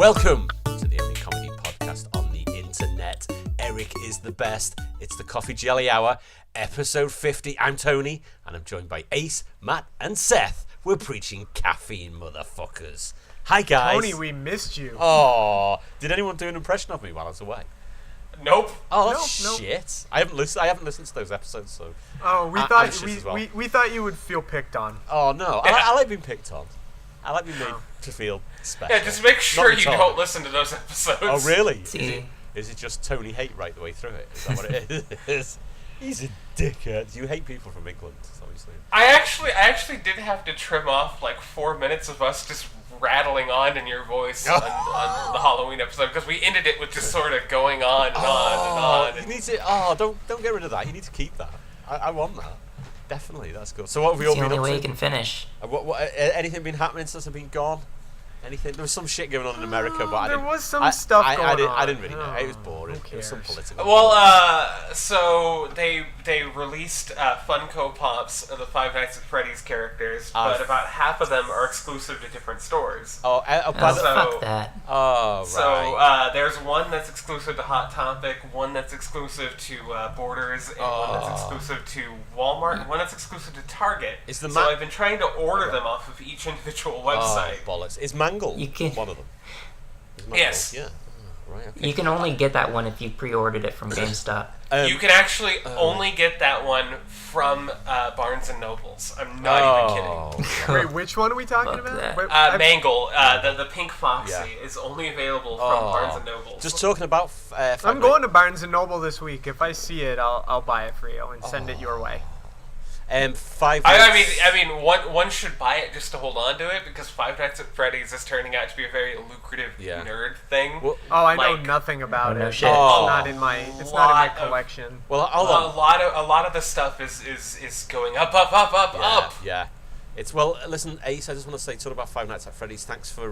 Welcome to the only comedy podcast on the internet. Eric is the best. It's the Coffee Jelly Hour, episode 50. I'm Tony, and I'm joined by Ace, Matt, and Seth. We're preaching caffeine, motherfuckers. Hi, guys. Tony, we missed you. Oh, did anyone do an impression of me while I was away? Nope. Oh, that's shit. I haven't listened to those episodes, so. Oh, we thought you would feel picked on. Oh no, I like being picked on. I like being made to feel special. Yeah, just make sure you don't listen to those episodes. Oh really? Is it just Tony hate right the way through it? Is that what it is? He's a dickhead. You hate people from England, obviously. I actually did have to trim off like 4 minutes of us just rattling on in your voice on the Halloween episode because we ended it with just sort of going on and on and on. You need to. Don't get rid of that. You need to keep that. I want that. Definitely, that's good. So what have we all been up to? It's the only way you can finish. Anything been happening since I've been gone? Anything? There was some shit going on in America, but there was some stuff going on. I didn't really know. It was boring. It was some political. Well, so they released Funko Pops of the Five Nights at Freddy's characters, but about half of them are exclusive to different stores. Fuck that. Oh, right. So there's one that's exclusive to Hot Topic, one that's exclusive to Borders, and one that's exclusive to Walmart, and one that's exclusive to Target. So I've been trying to order them off of each individual website. Oh, bollocks. Is Mangle one of them? Yes. Yeah. Oh, right, okay. You can only get that one if you pre-ordered it from GameStop. You can actually only get that one from Barnes & Nobles. I'm not even kidding. Wait, which one are we talking about? Mangle, the Pink Foxy, is only available from Barnes & Nobles. Just talking about... I'm going to Barnes & Noble this week. If I see it, I'll buy it for you and send it your way. Five. I mean, one should buy it just to hold on to it because Five Nights at Freddy's is turning out to be a very lucrative nerd thing. Well, I know nothing about it. No shit. It's not in my collection. Well, hold on. A lot of the stuff is going up. Yeah. It's listen, Ace. I just want to say, talk about Five Nights at Freddy's. Thanks for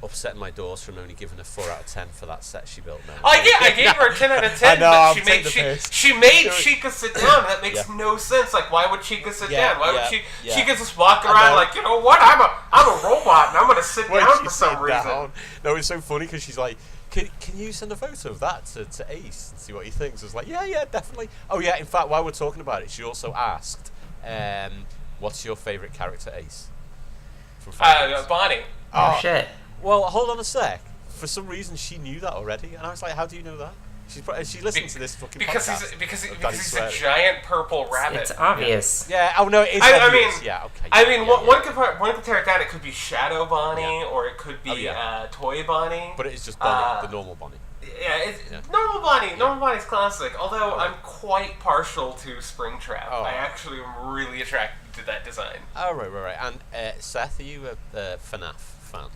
upsetting my doors from only giving a 4 out of 10 for that set she built. I gave her a 10 out of 10. I know, but she made Chica sit down. That makes no sense. Like, why would Chica sit down? Why would Chica just walk around like, you know what? I'm a robot and I'm gonna sit down for some reason. No, it's so funny because she's like, can you send a photo of that to Ace and see what he thinks? I was like, yeah, definitely. Oh yeah, in fact, while we're talking about it, she also asked, what's your favourite character, Ace? From Bonnie. Oh shit. Well, hold on a sec. For some reason, she knew that already, and I was like, "How do you know that?" She listened to this fucking podcast. Because he's a giant purple rabbit. It's obvious. Yeah. Oh no, it's obvious. One could tear it down. It could be Shadow Bonnie, or it could be Toy Bonnie. But it's just Bonnie, the normal Bonnie. Normal Bonnie. Normal Bonnie's classic. Although I'm quite partial to Springtrap. I actually am really attracted to that design. Oh right. And Seth, are you a FNAF fan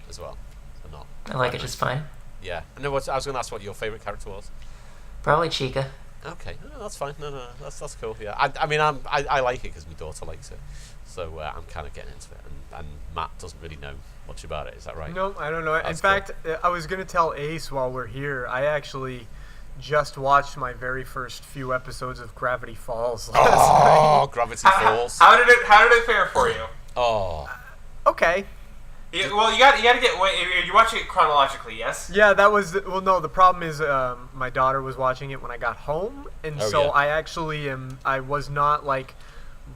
as well, or not? I like it just fine. Yeah. No, I was going to ask what your favourite character was. Probably Chica. Okay, no, that's fine. No, that's cool. Yeah, I mean, I like it because my daughter likes it, so I'm kind of getting into it. And Matt doesn't really know much about it. Is that right? No, I don't know. In fact, I was going to tell Ace while we're here. I actually just watched my very first few episodes of Gravity Falls last night. Gravity Falls. How did it fare for you? Okay. Well, you got to get. You're watching it chronologically, yes? Yeah, that was. No. The problem is, my daughter was watching it when I got home, and I actually I was not like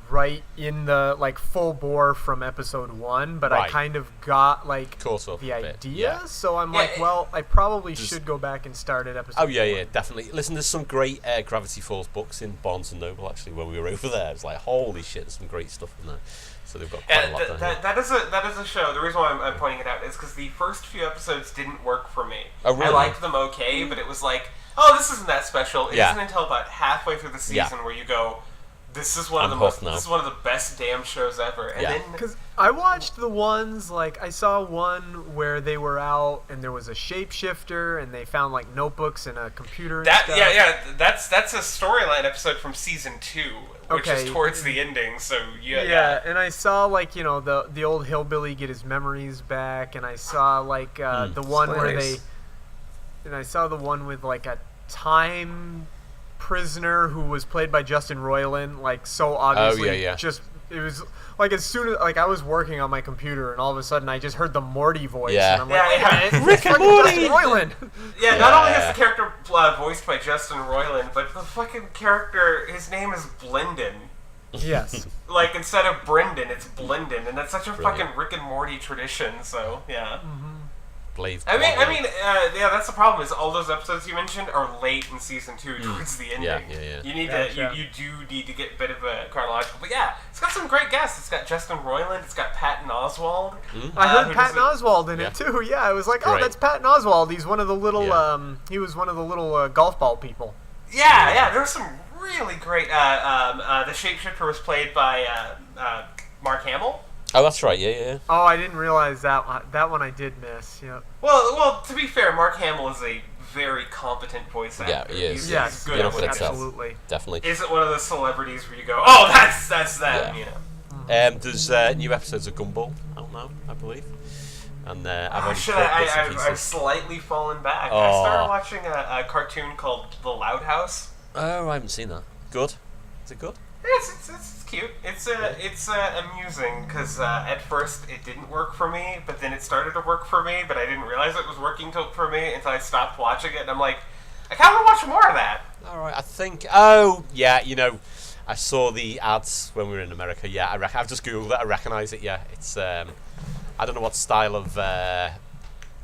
right in the like full bore from episode 1, but I kind of got like the idea. So I'm like, well, I probably should go back and start at episode. Oh yeah, definitely. Listen, there's some great Gravity Falls books in Barnes and Noble. Actually, when we were over there, it's like, holy shit, there's some great stuff in there. So they've got quite a lot there. That is a show. The reason why I'm pointing it out is because the first few episodes didn't work for me. Oh, really? I liked them okay, but it was like, this isn't that special. It isn't until about halfway through the season where you go, this is one of the best damn shows ever. And then because I watched the ones like I saw one where they were out and there was a shapeshifter and they found like notebooks and a computer. That's a storyline episode from season 2. Which is towards the ending, so and I saw like the old hillbilly get his memories back, and I saw like the one I saw the one with like a time prisoner who was played by Justin Roiland, like so obviously just it was like as soon as I was working on my computer and all of a sudden I just heard the Morty voice and I'm like, wait a minute, Rick and Morty! Justin Roiland. Not only is the character voiced by Justin Roiland, but the fucking character, his name is Blendon. Yes. Like, instead of Brendan, it's Blendon, and that's such a fucking Rick and Morty tradition, so, yeah. I mean, that's the problem, is all those episodes you mentioned are late in season 2 towards the ending. Yeah. You need you do need to get a bit of a chronological, but yeah, it's got some great guests. It's got Justin Roiland, it's got Patton Oswalt. I heard Patton Oswalt in it too. Yeah, I was like, oh, that's Patton Oswalt. He's one of the little, he was one of the little golf ball people. Yeah, there was some really great, the shapeshifter was played by Mark Hamill. Oh, that's right. Yeah. Oh, I didn't realize that one. That one I did miss. Yeah. Well, to be fair, Mark Hamill is a very competent voice actor. Yeah, he is. He's good at what he does. Absolutely. Definitely. Isn't one of those celebrities where you go, oh, that's them, you know. There's new episodes of Gumball out now, I believe. And I've slightly fallen back. I started watching a cartoon called The Loudhouse. Oh, I haven't seen that. Good? Is it good? It's cute. It's amusing because at first it didn't work for me, but then it started to work for me, but I didn't realize it was working for me until I stopped watching it, and I'm like, I kind of want to watch more of that. All right, I think. Oh, yeah. You know, I saw the ads when we were in America. Yeah, I've just googled it. I recognize it. Yeah, it's. I don't know what style of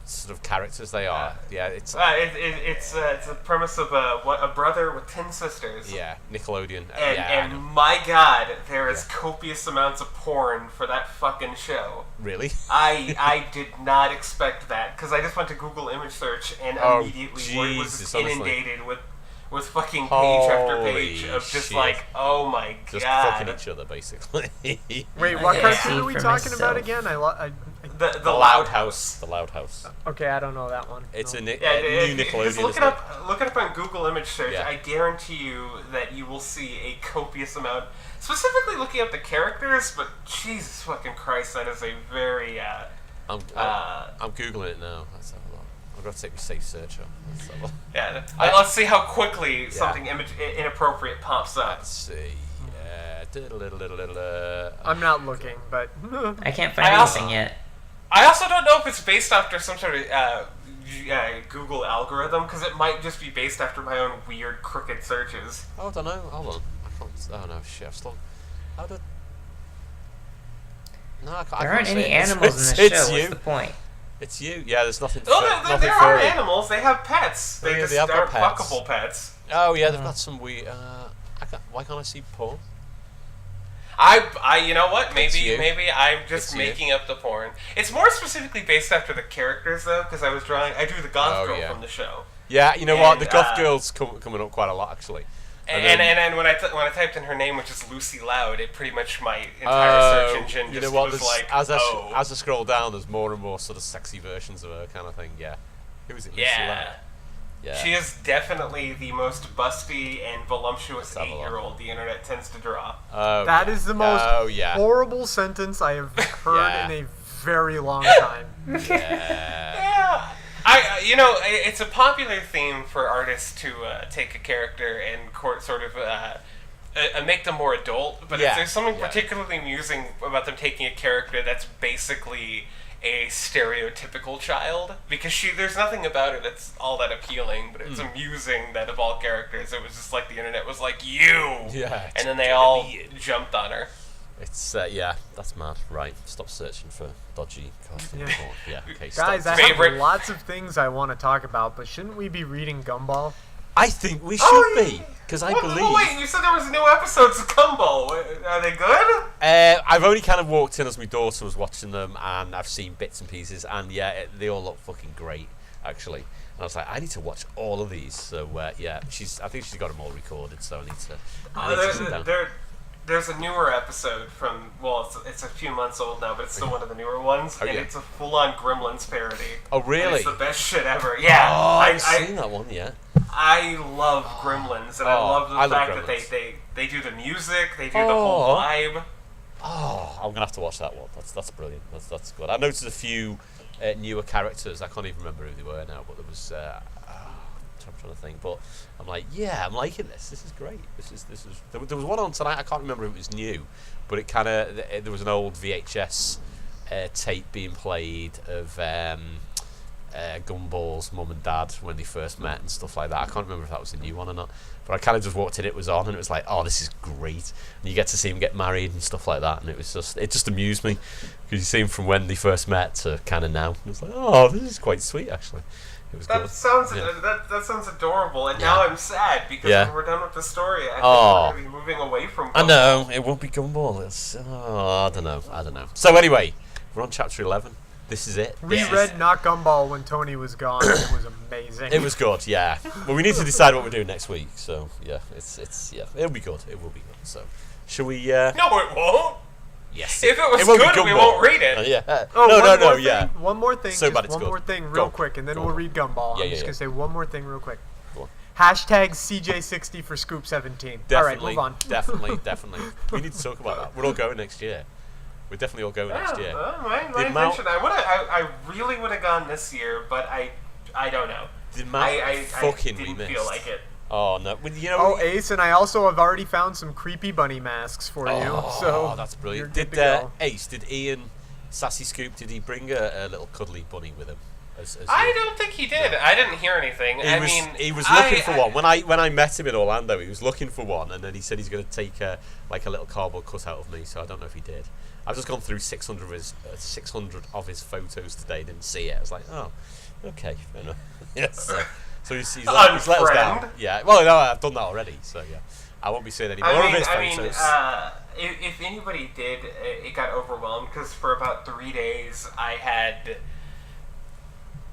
sort of characters they are. Yeah, it's a premise of a brother with 10 sisters. Yeah, Nickelodeon. And my God, there is copious amounts of porn for that fucking show. Really? I did not expect that because I just went to Google image search and immediately was just inundated with fucking page after page of just like, oh my God. Just fucking each other, basically. Wait, what cartoon are we talking about again? The Loudhouse. The Loudhouse. Okay, I don't know that one. It's a new Nickelodeon. Just look it up on Google image search. Yeah. I guarantee you that you will see a copious amount. Specifically looking up the characters, but Jesus fucking Christ, that is a very. I'm googling it now. Let's have a look. I've got to take my safe search on. Let's see how quickly something inappropriate pops up. Let's see. I'm not looking, but I can't find anything yet. I also don't know if it's based after some sort of Google algorithm, because it might just be based after my own weird crooked searches. Oh, I don't know. Hold on. I can't. Oh no, shit! I've still. How did? No, I can't. There aren't any animals in the show. What's the point? It's you. Yeah, there's nothing. Oh, there are animals. They have pets. They just aren't fuckable pets. Oh yeah, they've got some weird. Why can't I see porn? You know what? Maybe I'm just making up the porn. It's more specifically based after the characters, though, because I drew the goth girl from the show. Yeah, you know what? The goth girl's coming up quite a lot, actually. And when I typed in her name, which is Lucy Loud, it pretty much my entire search engine just was like, as I scroll down, there's more and more sort of sexy versions of her kind of thing. Yeah, who is it? Lucy Loud. Yeah. She is definitely the most busty and voluptuous 8-year-old the internet tends to draw. That is the most horrible sentence I have heard in a very long time. Yeah. It's a popular theme for artists to take a character and sort of make them more adult, but there's something particularly amusing about them taking a character that's basically a stereotypical child, because there's nothing about it that's all that appealing, but it's amusing that of all characters, it was just like the internet was like, you! Yeah. And then they all jumped on her. It's, that's mad. Right, stop searching for dodgy costume porn. Yeah, okay, Guys, I have lots of things I want to talk about, but shouldn't we be reading Gumball? I think we should be, because I believe... Wait, you said there was new episodes of Gumball. Are they good? I've only kind of walked in as my daughter was watching them, and I've seen bits and pieces, and they all look fucking great, actually. And I was like, I need to watch all of these. So, I think she's got them all recorded, so I need to sit down. There's a newer episode from, it's a few months old now, but it's still one of the newer ones, and it's a full-on Gremlins parody. Oh, really? And it's the best shit ever. Yeah. Oh, I've seen that one, yeah. I love Gremlins, and I love the fact that they do the music, they do the whole vibe. Oh, I'm gonna have to watch that one. That's brilliant. That's good. I noticed a few newer characters. I can't even remember who they were now, but there was I'm trying to think, but I'm like, yeah, I'm liking this. This is great. This is. There was one on tonight. I can't remember if it was new, but it kind of there was an old VHS tape being played of Gumball's mum and dad when they first met and stuff like that. I can't remember if that was a new one or not, but I kind of just walked in, it was on, and it was like, oh, this is great. And you get to see him get married and stuff like that, and it just amused me because you see him from when they first met to kind of now. And it's like, oh, this is quite sweet actually. It was good. That sounds adorable, and now I'm sad because when we're done with the story, I think we're going to be moving away from Gumball. I know, it won't be Gumball. It's, I don't know. So anyway, we're on chapter 11. This is it. We read Not Gumball when Tony was gone. It was amazing. It was good, yeah. Well, we need to decide what we're doing next week. So yeah, it'll be good. It will be good. So, shall we? No, it won't. Yes. If it was good, we won't read it. Yeah. Oh, no. One more thing. So bad just it's one more thing, real quick, and then we'll read Gumball. I'm just gonna say one more thing, real quick. Go on. Hashtag CJ60 for Scoop 17. All right, move on. Definitely. We need to talk about that. We're all going next year. We're definitely all going next year. My intention. I really would have gone this year, but I don't know. The amount I didn't feel like it. Oh no! Well, Ace, and I also have already found some creepy bunny masks for you. So that's brilliant. Did Ace? Did Ian Sassy Scoop? Did he bring a little cuddly bunny with him? I don't think he did. No. I didn't hear anything. He was looking for one. When I met him in Orlando, he was looking for one, and then he said he's going to take a little cardboard cutout of me. So I don't know if he did. I've just gone through 600 of his photos today. Didn't see it. I was like, oh, okay, fair enough. Yes. So he's let us down. Yeah. Well, no, I've done that already. So yeah, I won't be seeing any more of his photos. If anybody did, it got overwhelmed because for about 3 days I had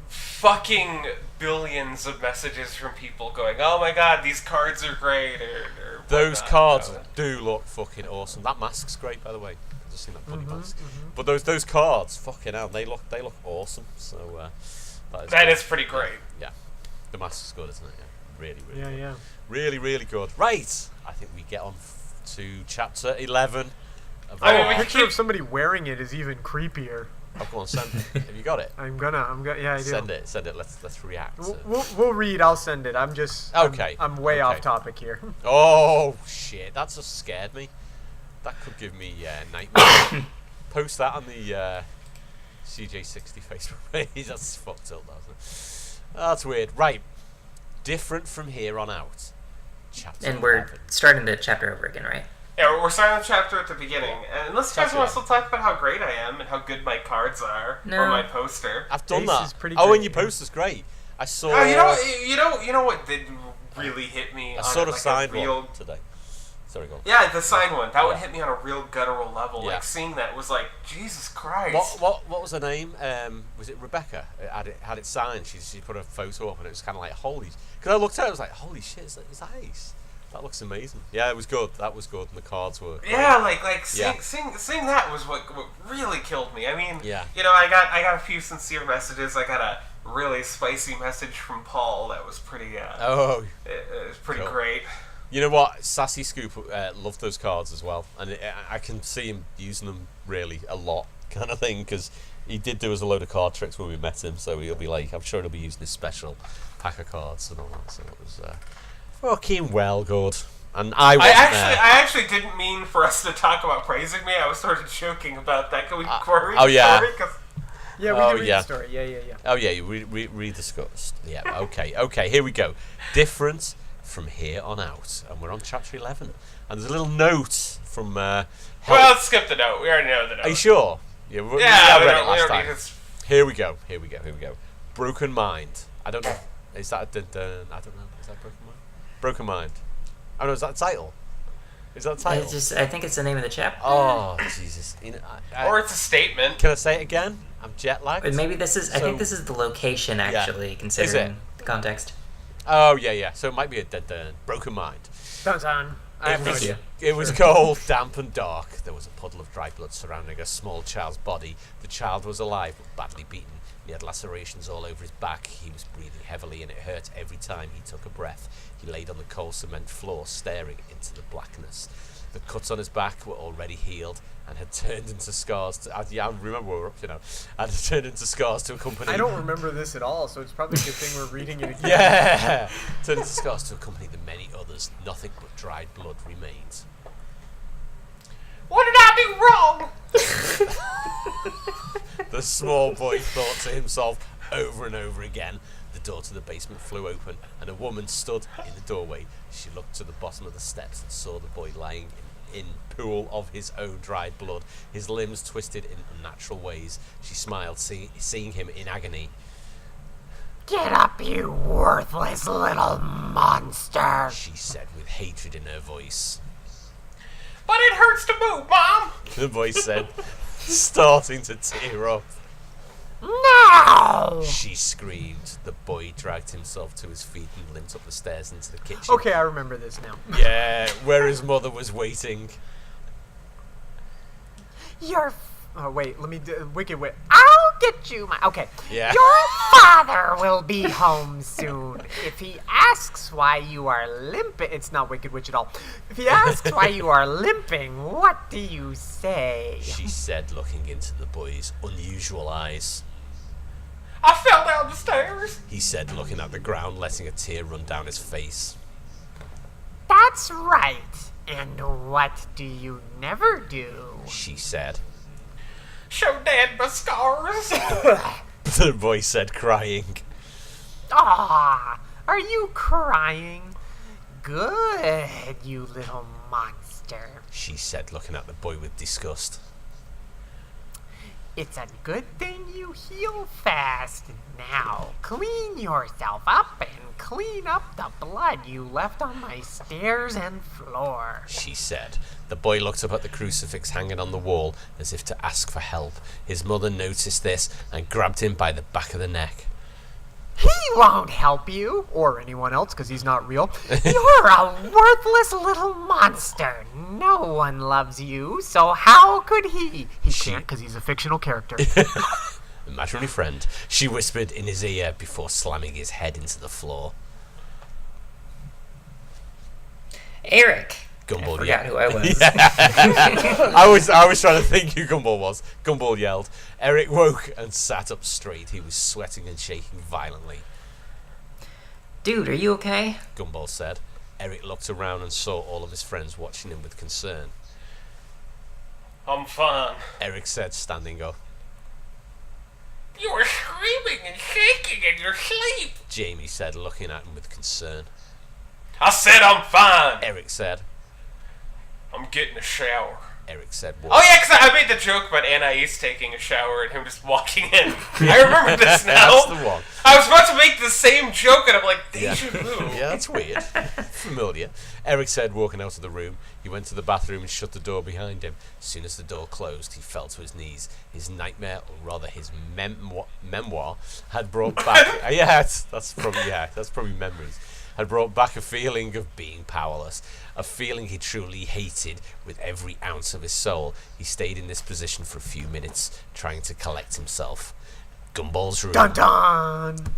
fucking billions of messages from people going, "Oh my god, these cards are great." Or those cards do look fucking awesome. That mask's great, by the way. I've just seen that bunny mask. But those cards, fucking hell, they look awesome. So that is pretty great. Yeah. The mask's good, isn't it? Yeah. Really, really good. Yeah. Really, really good. Right. I think we get on to chapter 11. A picture of somebody wearing it is even creepier. Oh, go on, send it. Have you got it? I'm gonna. Yeah, I do. Send it. Let's react. We'll read. I'll send it. I'm just. Okay. I'm way off topic here. Oh shit! That just scared me. That could give me nightmares. Post that on the CJ60 Facebook page. That's fucked up, isn't it? That's weird. Right. Different from here on out. Chapter and we're 11. Starting the chapter over again, right? Yeah, we're starting the chapter at the beginning. And unless you guys want to still talk about how great I am and how good my cards are, or my poster. I've done Ace that. Is pretty and your poster's great. I saw. Oh, you know what did really hit me? I sort of signed one today. Sorry, go on. Yeah, the signed one. That would hit me on a real guttural level. Yeah. Like, seeing that was like, Jesus Christ. What was her name? Was it Rebecca? Had it signed. She put a photo up, and it was kind of like, holy... Because I looked at it, I was like, holy shit, is that Ace? That looks amazing. Yeah, it was good. That was good, and the cards were... Yeah, like seeing that was what really killed me. I mean, I got a few sincere messages. I got a really spicy message from Paul that was pretty... it was pretty great. You know what? Sassy Scoop loved those cards as well, and I can see him using them really a lot, kind of thing, because he did do us a load of card tricks when we met him. So he'll be like, I'm sure he'll be using his special pack of cards and all that. So it was fucking well good. And I actually didn't mean for us to talk about praising me. I was sort of joking about that. Can we read the story? Yeah, we can read the story. Yeah. Oh yeah, we discussed. Yeah. Okay. Here we go. Different from here on out, and we're on chapter 11, and there's a little note from well, let's skip the note. We already know the note. Are you sure? Yeah, we read it last time. Here we go. Broken Mind. I don't know. Is that I don't know. Is that Broken Mind? Broken Mind. Oh no, is that a title? Is that a title? I think it's the name of the chapter. Oh Jesus! Or it's a statement. Can I say it again? I'm jet lagged. But maybe this is. I think this is the location actually, considering the context. Oh yeah. So it might be a Broken Mind. Dun. It was cold, damp and dark. There was a puddle of dry blood surrounding a small child's body. The child was alive but badly beaten. He had lacerations all over his back. He was breathing heavily and it hurt every time he took a breath. He laid on the cold cement floor, staring into the blackness. The cuts on his back were already healed and had turned into scars. I remember where we're up to now. And had turned into scars to accompany... I don't remember this at all, so it's probably a good thing we're reading it again. Yeah! Turned into scars to accompany the many others. Nothing but dried blood remains. What did I do wrong? The small boy thought to himself over and over again. The door to the basement flew open, and a woman stood in the doorway. She looked to the bottom of the steps and saw the boy lying in pool of his own dried blood, his limbs twisted in unnatural ways. She smiled, seeing him in agony. "Get up, you worthless little monster," she said with hatred in her voice. "But it hurts to move, Mom," the boy said, starting to tear up. "No!" she screamed. The boy dragged himself to his feet and limped up the stairs into the kitchen. Okay, I remember this now. Yeah, where his mother was waiting. Oh, wait, let me Wicked Witch. I'll get you, okay. Yeah. "Your father will be home soon. If he asks why you are limping..." It's not Wicked Witch at all. "If he asks why you are limping, what do you say?" she said, looking into the boy's unusual eyes. "I fell down the stairs," he said, looking at the ground, letting a tear run down his face. "That's right. And what do you never do?" she said. "Show Dad my scars." The boy said, crying. "Ah, are you crying? Good, you little monster." she said, looking at the boy with disgust. "It's a good thing you heal fast. Now, clean yourself up and clean up the blood you left on my stairs and floor," she said. The boy looked up at the crucifix hanging on the wall as if to ask for help. His mother noticed this and grabbed him by the back of the neck. "He won't help you." Or anyone else, because he's not real. "You're a worthless little monster. No one loves you, so how could he?" He can't, because he's a fictional character. Imaginary friend, she whispered in his ear before slamming his head into the floor. Eric. Gumball I forgot who I was. I was trying to think who Gumball was. Gumball yelled. Eric woke and sat up straight. He was sweating and shaking violently. "Dude, are you okay?" Gumball said. Eric looked around and saw all of his friends watching him with concern. "I'm fine," Eric said, standing up. "You were screaming and shaking in your sleep," Jamie said, looking at him with concern. "I said I'm fine." Eric said. "I'm getting a shower." Eric said. Oh yeah, because I made the joke about Anais taking a shower and him just walking in. I remember this now. That's the one. I was about to make the same joke and I'm like, deja vu. Yeah, that's weird. Familiar. Eric said, walking out of the room. He went to the bathroom and shut the door behind him. As soon as the door closed, he fell to his knees. His nightmare, or rather his memoir, had brought back... that's probably memories. Had brought back a feeling of being powerless. A feeling he truly hated with every ounce of his soul. He stayed in this position for a few minutes, trying to collect himself. Gumball's room. Dun dun!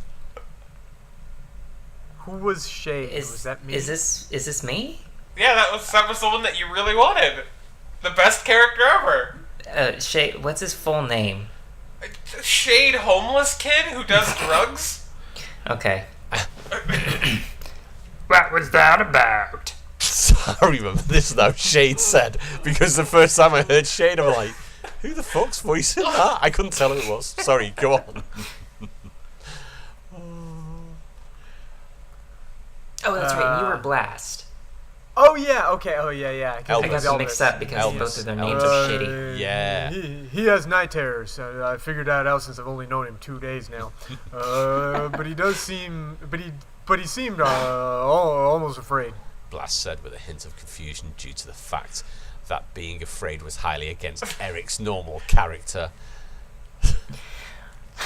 Who was Shade? Was that me? Is this me? Yeah, that was the one that you really wanted. The best character ever. Shade. What's his full name? Shade, homeless kid who does drugs. Okay. What was that about? I remember this now, Shade said, because the first time I heard Shade, I'm like, who the fuck's voicing that? I couldn't tell who it was. Sorry, go on. Oh, that's right. You were Blast. Oh, yeah, okay. Oh, yeah. I got them mixed up because both of their names are shitty. Yeah. He has night terrors. I figured that out since I've only known him 2 days now. But he does seem... But he seemed almost afraid. Blast said with a hint of confusion due to the fact that being afraid was highly against Eric's normal character.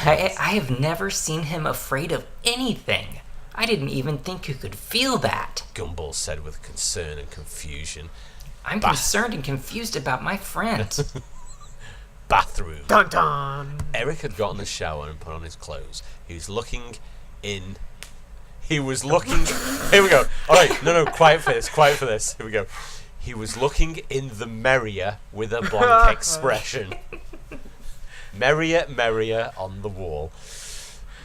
I have never seen him afraid of anything. I didn't even think you could feel that. Gumball said with concern and confusion. I'm concerned and confused about my friend. Bathroom. Dun dun! Eric had gotten a shower and put on his clothes. He was looking... Here we go. Alright, no, quiet for this. Here we go. He was looking in the merrier with a blank expression. Merrier on the wall.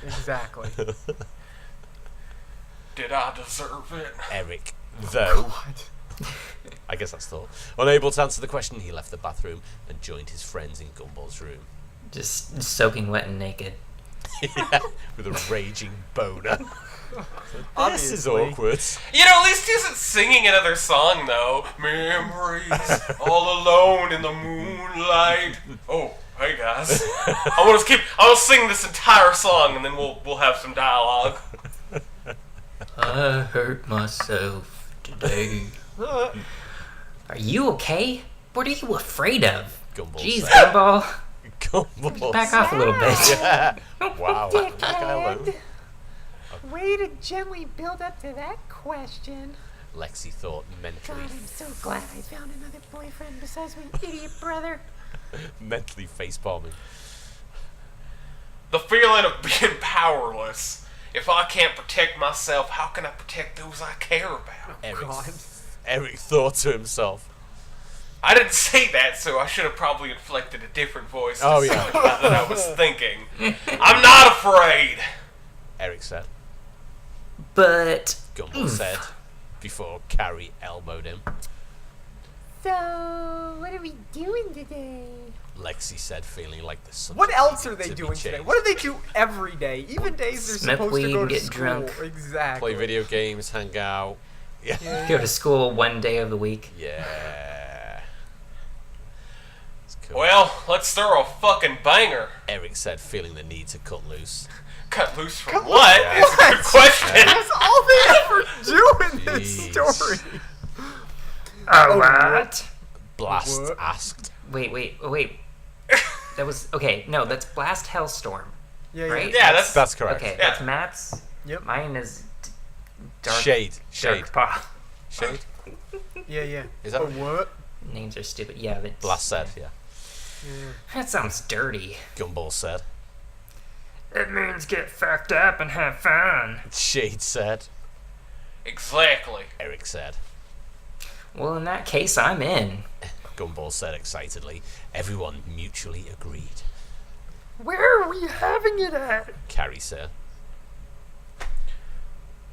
Exactly. Did I deserve it? Eric, though, I guess that's thought. Unable to answer the question, he left the bathroom and joined his friends in Gumball's room. Just soaking wet and naked. Yeah, with a raging boner. This is Obviously. awkward. You know, at least he isn't singing another song, though. Memories, all alone in the moonlight. Oh, hey guys. I want to sing this entire song, and then we'll have some dialogue. I hurt myself today. Are you okay? What are you afraid of? Gumball Jeez, said. Gumball. Gumball Back off a little bit. Yeah. Wow. That guy alone. Way to gently build up to that question. Lexi thought mentally. God, I'm so glad I found another boyfriend besides my idiot brother. Mentally facepalming. The feeling of being powerless. If I can't protect myself, how can I protect those I care about? Eric thought to himself. I didn't say that, so I should have probably inflected a different voice to Oh, sound yeah. like that I was thinking. I'm not afraid. Eric said. But Gumball said before Carrie elbowed him. So, what are we doing today? Lexi said, feeling like the sun. What else are they doing today? What do they do every day? Even days they're Smoke supposed weed to go and to get school. drunk. Exactly. Play video games, hang out. Yeah. go to school one day of the week. Yeah. It's cool. Well, let's throw a fucking banger. Eric said, feeling the need to cut loose. Cut loose from Come what? on, It's a good question. That's all they ever do in this Jeez. story. What? Blast What? asked. Wait. That was okay. No, that's Blast Hellstorm, Yeah, right? Yeah, That's correct. Okay, Yeah. that's Matt's. Yep. Mine is Dark. Shade. Dark Paw. Shade. Yeah. Is that Oh, right? what? Names are stupid. Yeah, but Blast said, yeah. that sounds dirty. Gumball said. It means get fucked up and have fun. Shade said. Exactly. Eric said. Well, in that case, I'm in. Gumball said excitedly. Everyone mutually agreed. Where are we having it at? Carrie said.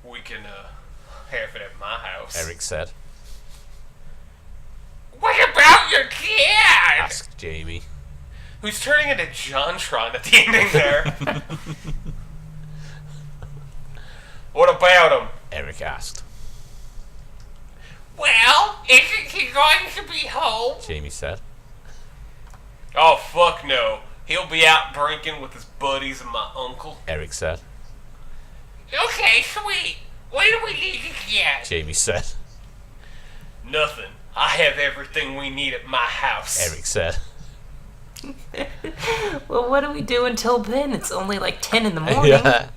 We can have it at my house. Eric said. What about your kid? Asked Jamie. Who's turning into JonTron at the ending there? What about him? Eric asked. Well, isn't he going to be home? Jamie said. Oh, fuck no. He'll be out drinking with his buddies and my uncle. Eric said. Okay, sweet. What do we need to get? Jamie said. Nothing. I have everything we need at my house. Eric said. Well, what do we do until then? It's only like 10 in the morning. Yeah.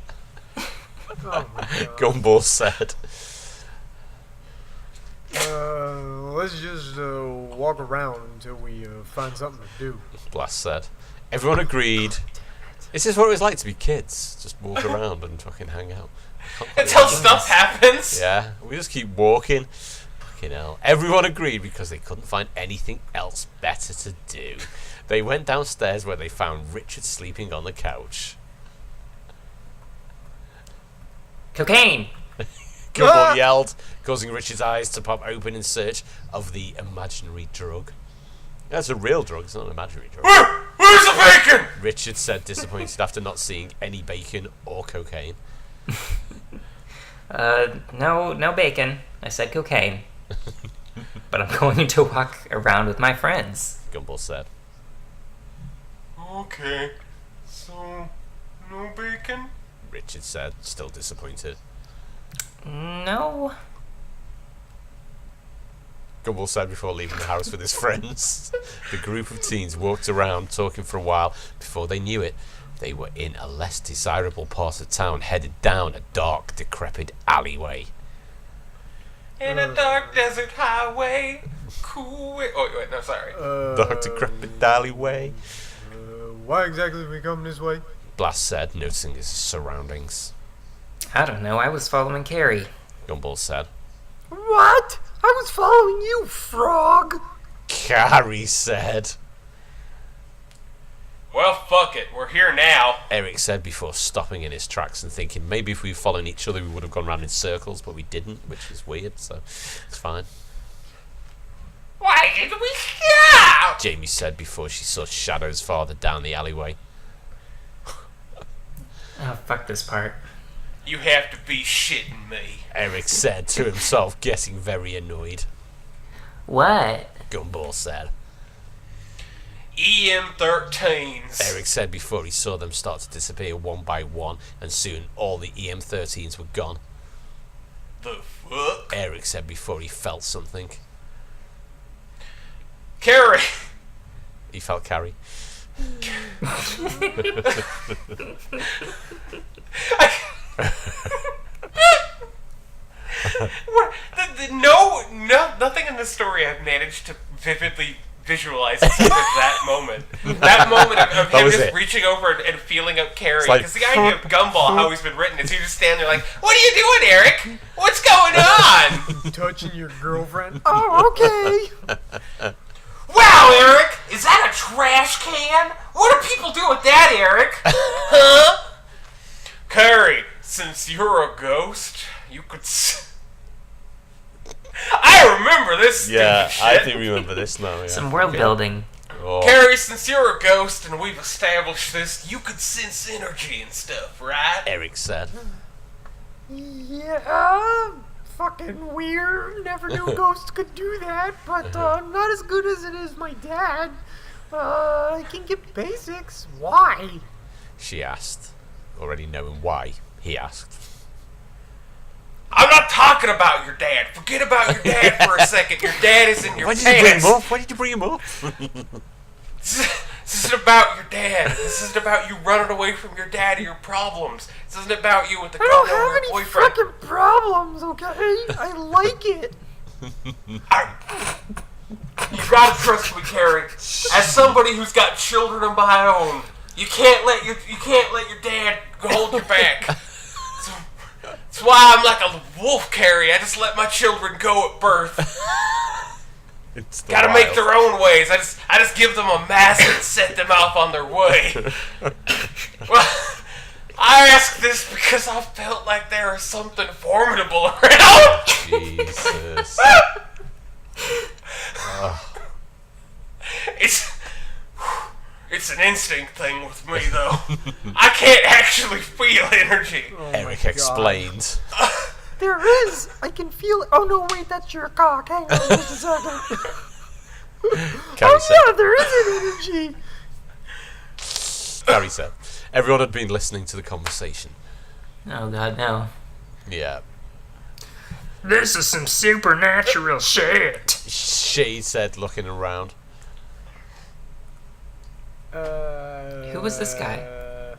Oh my god. Gumball said. Let's just walk around until we find something to do. Blast said. Everyone agreed. This is what it was like to be kids. Just walk around and fucking hang out. Until stuff happens. Yeah, we just keep walking. Fucking hell. Everyone agreed because they couldn't find anything else better to do. They went downstairs where they found Richard sleeping on the couch. Cocaine. Gumball yelled, causing Richard's eyes to pop open in search of the imaginary drug. That's a real drug, it's not an imaginary drug. Where's the bacon? Richard said, disappointed after not seeing any bacon or cocaine. No bacon. I said cocaine. But I'm going to walk around with my friends. Gumball said. Okay. So, no bacon? Richard said, still disappointed. No. Gumball said before leaving the house with his friends. The group of teens walked around talking for a while. Before they knew it, they were in a less desirable part of town, headed down a dark, decrepit alleyway. In a dark desert highway. Cool. Oh, wait, no, sorry. Dark, decrepit alleyway. Why exactly did we come this way? Blast said, noticing his surroundings. I don't know. I was following Carrie. Gumball said. What? I was following you, frog. Carrie said. Well, fuck it. We're here now. Eric said before stopping in his tracks and thinking maybe if we were following each other we would have gone round in circles, but we didn't, which is weird, so it's fine. Why did we stop? Jamie said before she saw shadows farther down the alleyway. Oh, fuck this part. You have to be shitting me. Eric said to himself, getting very annoyed. What? Gumball said. EM13s. Eric said before he saw them start to disappear one by one, and soon all the EM13s were gone. The fuck? Eric said before he felt something. Carrie! He felt Carrie. Nothing in the story I've managed to vividly visualize except for that moment. That moment of him just reaching over and feeling up Carrie. Because the idea of Gumball, how he's been written, is you just stand there like, what are you doing, Eric? What's going on? Touching your girlfriend? Oh, okay. Wow, Eric! Is that a trash can? What do people do with that, Eric? Huh? Carrie, since you're a ghost, you could... I remember this stupid shit. I do remember this now. Yeah. Some world building. Oh. Carrie, since you're a ghost and we've established this, you could sense energy and stuff, right? Eric said. Yeah, fucking weird. Never knew ghosts could do that, but not as good as it is my dad. I can get basics. Why? She asked. Already knowing why, he asked. I'm not talking about your dad. Forget about your dad for a second. Your dad is in your pants. Why did you bring him up? This isn't about your dad. This isn't about you running away from your dad or your problems. This isn't about you with the I don't gun or have your any boyfriend. fucking problems, okay? I like it. You gotta trust me, Carrie. As somebody who's got children of my own, you can't let your dad hold you back. That's why I'm like a wolf, Carrie. I just let my children go at birth. Gotta make their own ways. I just give them a mask and set them off on their way. Well, I ask this because I felt like there was something formidable around. Jesus. It's an instinct thing with me, though. I can't actually feel energy. Eric explained. There is. I can feel it. Oh, no, wait, that's your cock. Hang on just a second. Carrie said. Yeah, there is an energy. Carrie said. Everyone had been listening to the conversation. Oh god, no. Yeah. This is some supernatural shit. She said, looking around. Who was this guy?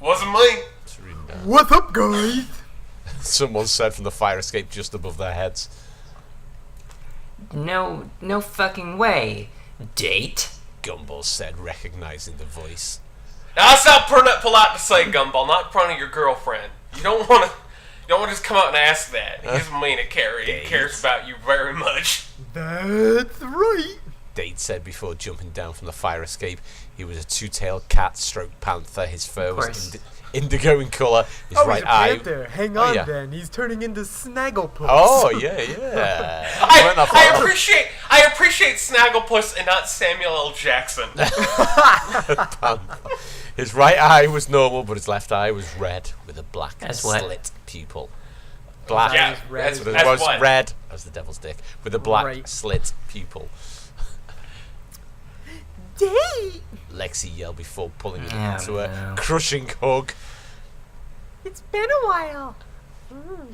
Wasn't me. What's up, guys? Someone said from the fire escape just above their heads. No fucking way. Date? Gumball said, recognizing the voice. Now that's not polite to say, Gumball. Not in front of your girlfriend. You don't want to just come out and ask that. He doesn't mean it, Carrie. He cares about you very much. That's right. Date said before jumping down from the fire escape. He was a two-tailed cat stroke panther. His fur was indigo in colour. His right he's a eye. panther. Hang on, then. He's turning into Snagglepuss. Oh yeah. I appreciate Snagglepuss and not Samuel L. Jackson. His right eye was normal, but his left eye was red with a black slit pupil. Black. Yeah, it was red as the devil's dick with a black slit pupil. Date! Lexi yelled before pulling him into a crushing hug. It's been a while.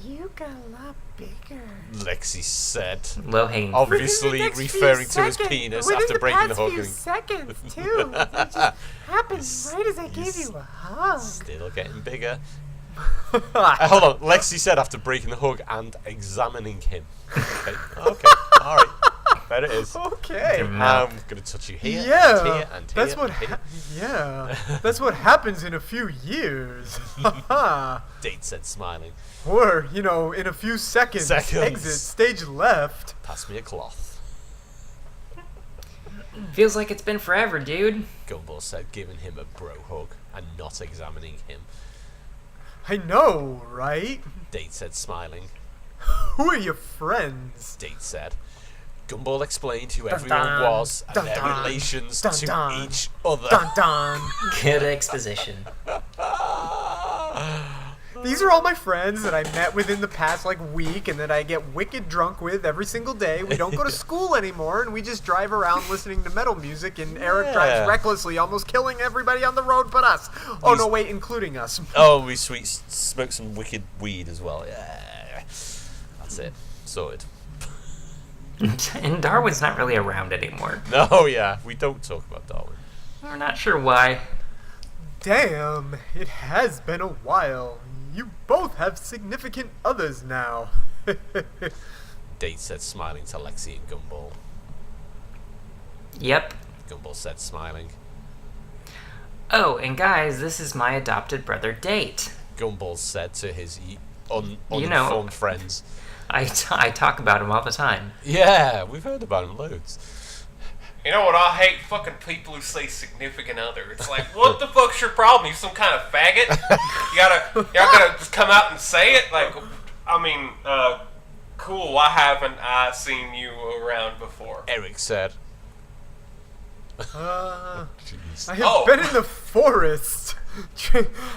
You got a lot bigger. Lexi said, low-hanging, obviously referring to his penis after breaking the hug. Within the past few seconds, too. It just happened right as I gave you a hug. Still getting bigger. Hold on. Lexi said after breaking the hug and examining him. Okay. Alright. There it is. Okay. I'm gonna touch you here, Yeah, and here, and that's here, what. and here. That's what happens in a few years. Date said, smiling. Or in a few seconds. Exit stage left. Pass me a cloth. Feels like it's been forever, dude. Gumball said, giving him a bro hug and not examining him. I know, right? Date said, smiling. Who are your friends? Date said. Gumball explained who everyone was and their relations to each other. Dun dun. Good exposition. These are all my friends that I met within the past week and that I get wicked drunk with every single day. We don't go to school anymore and we just drive around listening to metal music and Eric drives recklessly, almost killing everybody on the road but us. Oh no, wait, including us. Oh, we smoke some wicked weed as well. Yeah. That's it. Sorted. And Darwin's not really around anymore. No, yeah. We don't talk about Darwin. We're not sure why. Damn, it has been a while. You both have significant others now. Date said, smiling to Lexi and Gumball. Yep. Gumball said, smiling. Oh, and guys, this is my adopted brother, Date. Gumball said to his uninformed friends. I talk about him all the time. Yeah, we've heard about him loads. You know what? I hate fucking people who say significant other. It's like, what the fuck's your problem? You some kind of faggot? Y'all gotta just come out and say it? Cool. Why haven't I seen you around before? Eric said. I have been in the forest.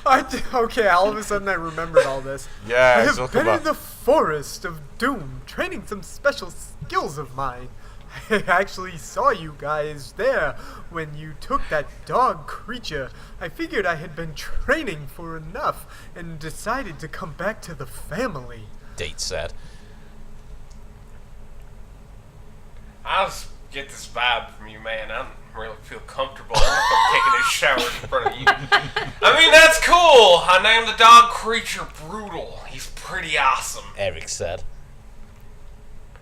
Okay, all of a sudden I remembered all this. Yeah, I have been in the forest of doom, training some special skills of mine. I actually saw you guys there when you took that dog creature. I figured I had been training for enough and decided to come back to the family. Date said. I just get this vibe from you, man. I don't really feel comfortable. I'm taking a shower in front of you. I mean, that's cool. I named the dog creature Brutal. He's pretty awesome. Eric said.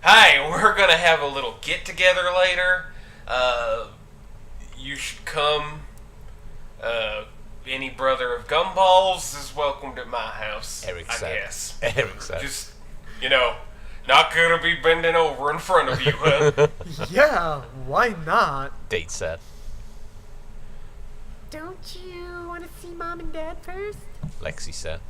Hey, we're gonna have a little get together later. You should come. Any brother of Gumball's is welcomed at my house. Eric I said. guess. Eric said. Just, not gonna be bending over in front of you, huh? Yeah, why not? Date said. Don't you want to see Mom and Dad first? Lexi said.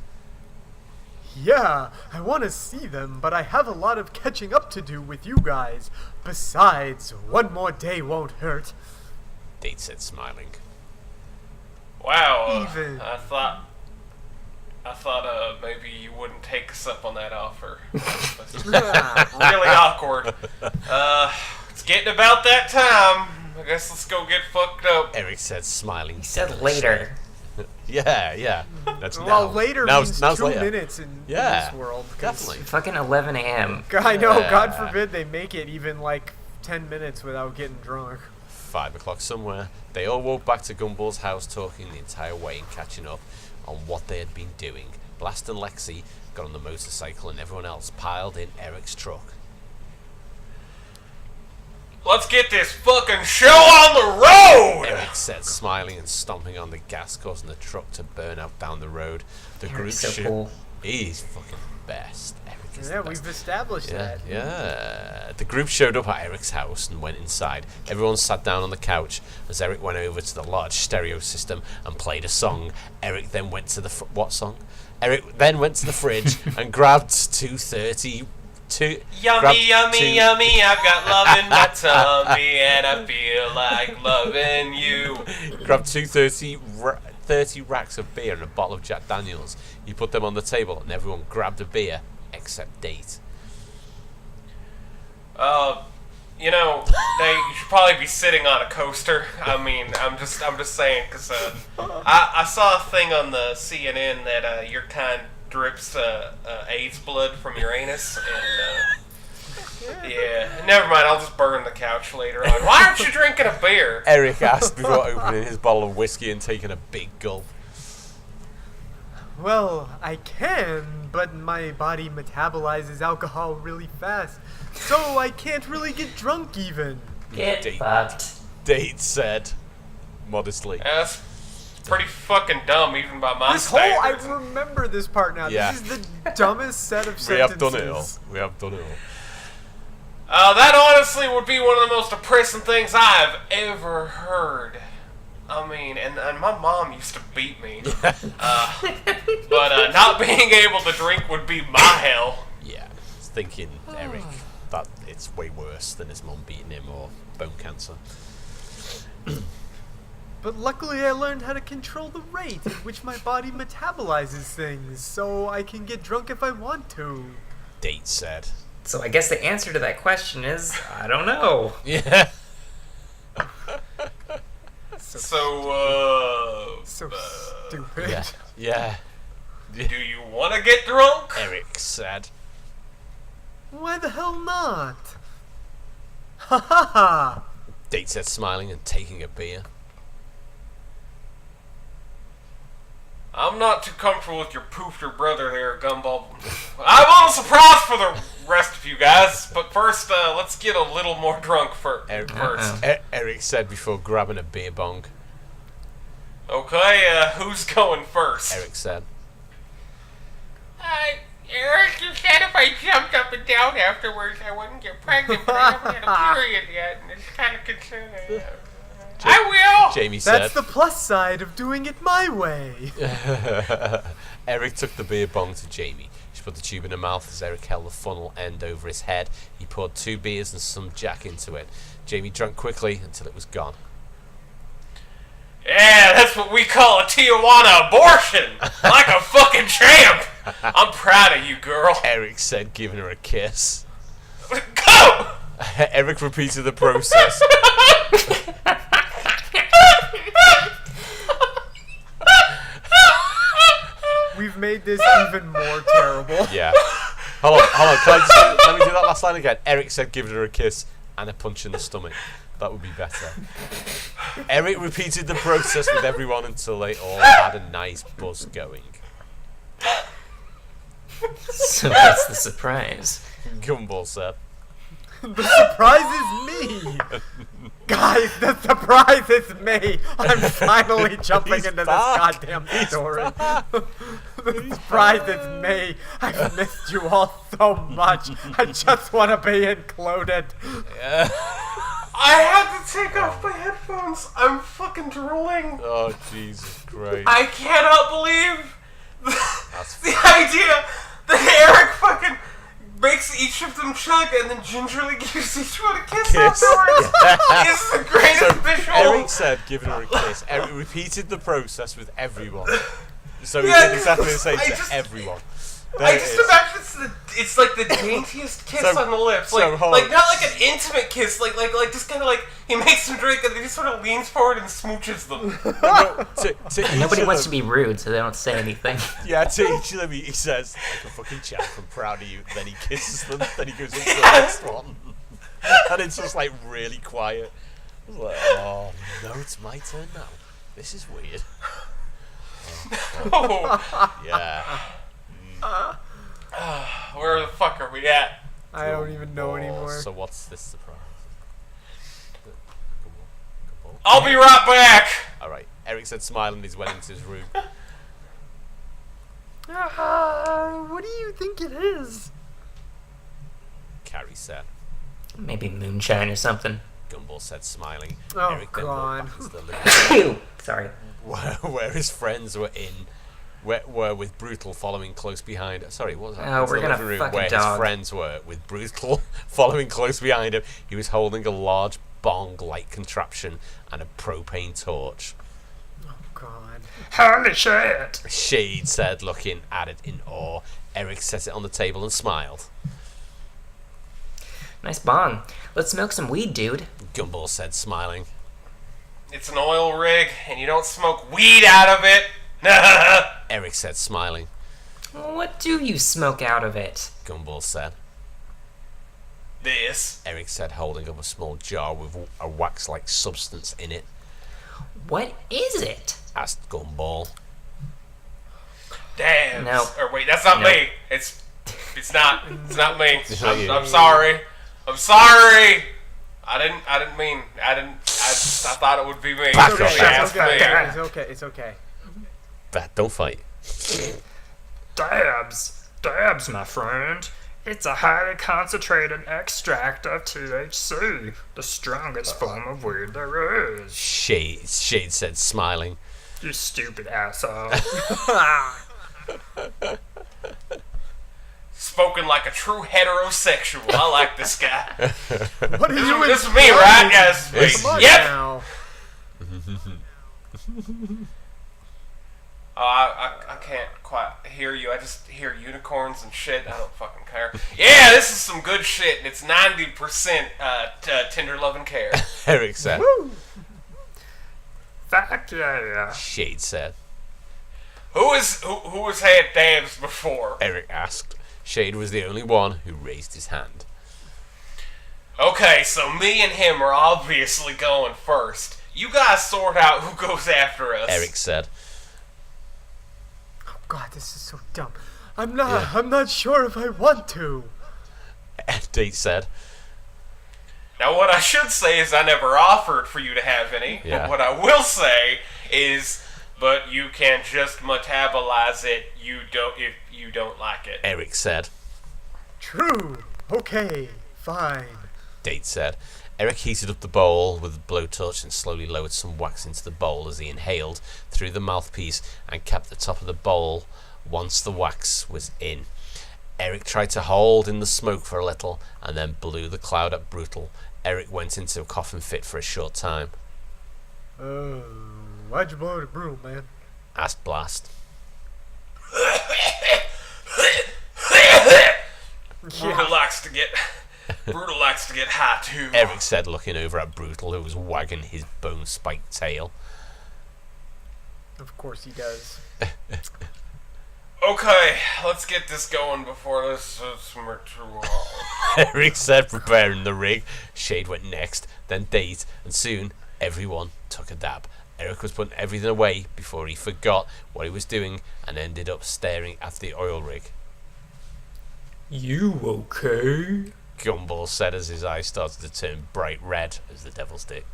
Yeah, I want to see them, but I have a lot of catching up to do with you guys. Besides, one more day won't hurt. Date said, smiling. Wow, Even. I thought maybe you wouldn't take us up on that offer. That's really awkward. It's getting about that time. I guess let's go get fucked up. Eric said, smiling. He said later. Yeah. That's well, now. later Now's means 2 later. minutes in this world. Definitely. Fucking 11 a.m. I know, God forbid they make it even 10 minutes without getting drunk. 5 o'clock somewhere. They all walked back to Gumball's house, talking the entire way and catching up on what they had been doing. Blast and Lexi got on the motorcycle and everyone else piled in Eric's truck. Let's get this fucking show on the road! Eric said, smiling and stomping on the gas, causing the truck to burn out down the road. The group Eric's so cool. He's fucking best. Eric is Yeah, the best. we've established that. Yeah. The group showed up at Eric's house and went inside. Everyone sat down on the couch as Eric went over to the large stereo system and played a song. Eric then went to the what song? Eric then went to the fridge and grabbed 230. Yummy, yummy, I've got love in my tummy and I feel like loving you. Grabbed 30 racks of beer and a bottle of Jack Daniels. He put them on the table and everyone grabbed a beer except Date. They should probably be sitting on a coaster. I mean, I'm just saying, because I saw a thing on the CNN that your kind drips AIDS blood from your anus, and yeah, never mind. I'll just burn the couch later on. Why aren't you drinking a beer? Eric asked before opening his bottle of whiskey and taking a big gulp. Well, I can, but my body metabolizes alcohol really fast, so I can't really get drunk even. Get fucked. Date said, modestly. That's pretty fucking dumb, even by my standards. I remember this part now. Yeah. This is the dumbest set of sentences. We have done it all. We have done it all. That honestly would be one of the most depressing things I've ever heard. I mean, and my mom used to beat me. But not being able to drink would be my hell. Yeah, I was thinking, Eric, that it's way worse than his mom beating him or bone cancer. But luckily I learned how to control the rate at which my body metabolizes things, so I can get drunk if I want to. Date said. So I guess the answer to that question is, I don't know. Yeah. So stupid. Yeah. Do you want to get drunk? Eric said. Why the hell not? Ha ha ha! Date said, smiling and taking a beer. I'm not too comfortable with your poofter brother there, Gumball. I'm a little surprised for the rest of you guys, but first, let's get a little more drunk first. Eric said before grabbing a beer bong. Okay, who's going first? Eric said. Eric, you said if I jumped up and down afterwards, I wouldn't get pregnant, but I haven't had a period yet, and it's kind of concerning. I will! Jamie said. That's the plus side of doing it my way. Eric took the beer bong to Jamie. She put the tube in her mouth as Eric held the funnel end over his head. He poured 2 beers and some Jack into it. Jamie drank quickly until it was gone. Yeah, that's what we call a Tijuana abortion! Like a fucking champ! I'm proud of you, girl. Eric said, giving her a kiss. Go! Eric repeated the process. We've made this even more terrible. Yeah. Hold on. Let me do that last line again. Eric said, giving her a kiss and a punch in the stomach. That would be better. Eric repeated the process with everyone until they all had a nice buzz going. So that's the surprise. Gumball said. The surprise is me! Guys, the surprise is me! I'm finally jumping into this goddamn story. The surprise is me! I've missed you all so much. I just want to be included. I had to take off my headphones. I'm fucking drooling. Oh, Jesus Christ. I cannot believe the idea that Eric fucking makes each of them chug and then gingerly gives each one a kiss afterwards. It's the greatest visual. Eric said, giving her a kiss. Eric repeated the process with everyone. So he did exactly the same to everyone. I just imagine it's like the daintiest kiss on the lips, like not like an intimate kiss, like just kind of like he makes them drink and then he just sort of leans forward and smooches them. Nobody wants to be rude, so they don't say anything. Yeah, to each of them he says, like a fucking chap, I'm proud of you. Then he kisses them, then he goes on to the next one, and it's just like really quiet. It's like, oh no, it's my turn now. This is weird. Yeah. Where the fuck are we at? I don't even know anymore. So what's this surprise? I'll be right back! Alright, Eric said smiling as he went into his room. What do you think it is? Carrie said. Maybe moonshine or something. Gumball said smiling. Oh, Eric then God. walked back into the living room. Sorry. Where his friends were were with Brutal following close behind. Sorry, what was that? Oh, we're gonna fuck a where dog. his friends were with Brutal following close behind him. He was holding a large bong-like contraption and a propane torch. Oh God! Holy shit! Shade said, looking at it in awe. Eric set it on the table and smiled. Nice bong. Let's smoke some weed, dude. Gumball said, smiling. It's an oil rig, and you don't smoke weed out of it. Eric said, smiling. What do you smoke out of it? Gumball said. This. Eric said, holding up a small jar with a wax-like substance in it. What is it? Asked Gumball. Damn. No. Or wait, that's not No. me. It's not me. It's not you. I'm sorry. I'm sorry. I thought it would be me. Back It's up, okay. man. It's okay. It's okay. It's okay. Don't fight. Dabs, my friend. It's a highly concentrated extract of THC, the strongest form of weed there is. Shade said, smiling. You stupid asshole. Spoken like a true heterosexual. I like this guy. What are you? This is me, right? Yes, It's- me. Come on Yep. now. I can't quite hear you. I just hear unicorns and shit. I don't fucking care. Yeah, this is some good shit. And it's 90% tender love and care. Eric said. Fuck yeah. Shade said. Who has had dabs before? Eric asked. Shade was the only one who raised his hand. Okay, so me and him are obviously going first. You guys sort out who goes after us. Eric said. Oh God, this is so dumb. I'm not sure if I want to. Date said. Now, what I should say is I never offered for you to have any. Yeah. But what I will say is, but you can just metabolize it. If you don't like it. Eric said. True. Okay. Fine. Date said. Eric heated up the bowl with a blowtorch and slowly lowered some wax into the bowl as he inhaled through the mouthpiece and capped the top of the bowl once the wax was in. Eric tried to hold in the smoke for a little and then blew the cloud at Brutal. Eric went into a coughing fit for a short time. Why'd you blow the broom, man? Asked Blast. Brutal likes to get high too. Eric said, looking over at Brutal, who was wagging his bone-spiked tail. Of course he does. Okay, let's get this going before this is too hard. Eric said, preparing the rig. Shade went next, then Date, and soon everyone took a dab. Eric was putting everything away before he forgot what he was doing and ended up staring at the oil rig. You okay? Gumball said as his eyes started to turn bright red as the devil's dick.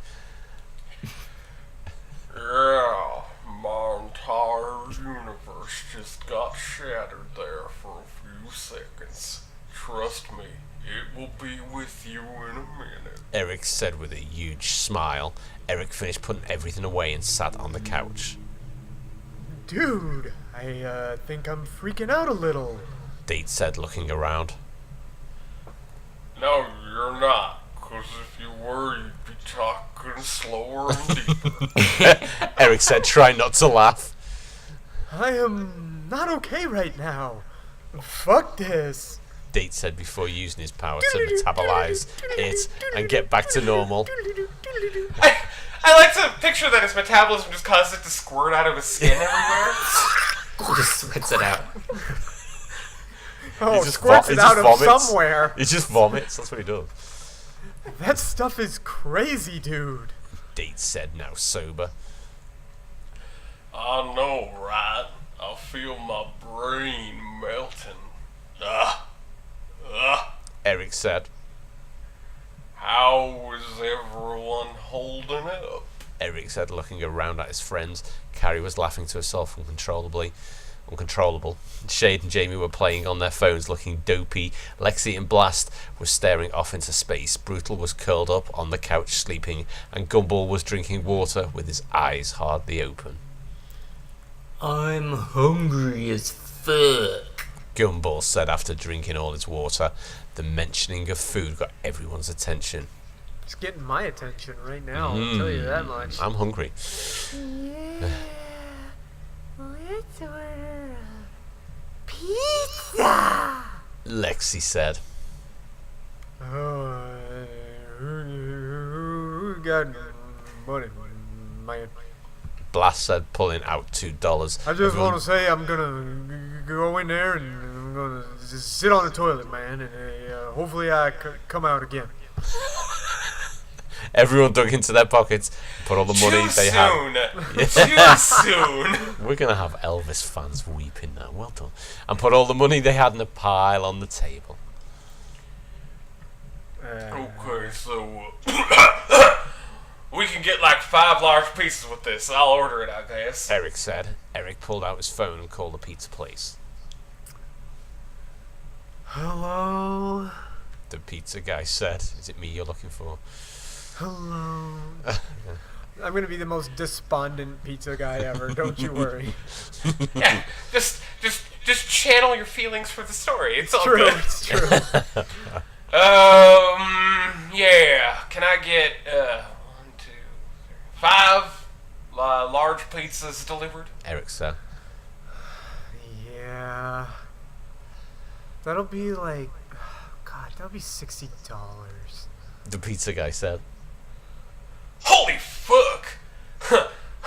Yeah, my entire universe just got shattered there for a few seconds. Trust me, it will be with you in a minute. Eric said with a huge smile. Eric finished putting everything away and sat on the couch. Dude, I think I'm freaking out a little. Date said, looking around. No, you're not, because if you were, you'd be talking slower and deeper. Eric said, trying not to laugh. I am not okay right now. Fuck this. Date said before using his power to metabolize it and get back to normal. I like to picture that his metabolism just causes it to squirt out of his skin everywhere. Just spits it out. Oh, just squirts he it just out of vomits. somewhere. He just vomits, that's what he does. That stuff is crazy, dude. Date said, now sober. I know, right? I feel my brain melting. Eric said. How is everyone holding up? Eric said, looking around at his friends. Carrie was laughing to herself uncontrollable. Shade and Jamie were playing on their phones, looking dopey. Lexi and Blast were staring off into space. Brutal was curled up on the couch sleeping, and Gumball was drinking water with his eyes hardly open. I'm hungry as fuck. Gumball said after drinking all his water. The mentioning of food got everyone's attention. It's getting my attention right now, I'll tell you that much. I'm hungry. Yeah. Let's order a pizza. Lexi said. Who got money, man? Blast said, pulling out $2. I just want to say I'm gonna go in there and I'm gonna just sit on the toilet, man, and hopefully I come out again. Everyone dug into their pockets, put all the money they had. Too soon. We're gonna have Elvis fans weeping now. Well done. And put all the money they had in a pile on the table. Okay, so we can get like 5 large pizzas with this. I'll order it, I guess. Eric said. Eric pulled out his phone and called the pizza place. Hello? The pizza guy said. Is it me you're looking for? Hello? I'm gonna be the most despondent pizza guy ever, don't you worry. Yeah, just channel your feelings for the story. It's all True, good. it's true. Yeah. Can I get 1, 2, 3, 5 large pizzas delivered? Eric said. Yeah. That'll be like, that'll be $60. The pizza guy said. Holy fuck!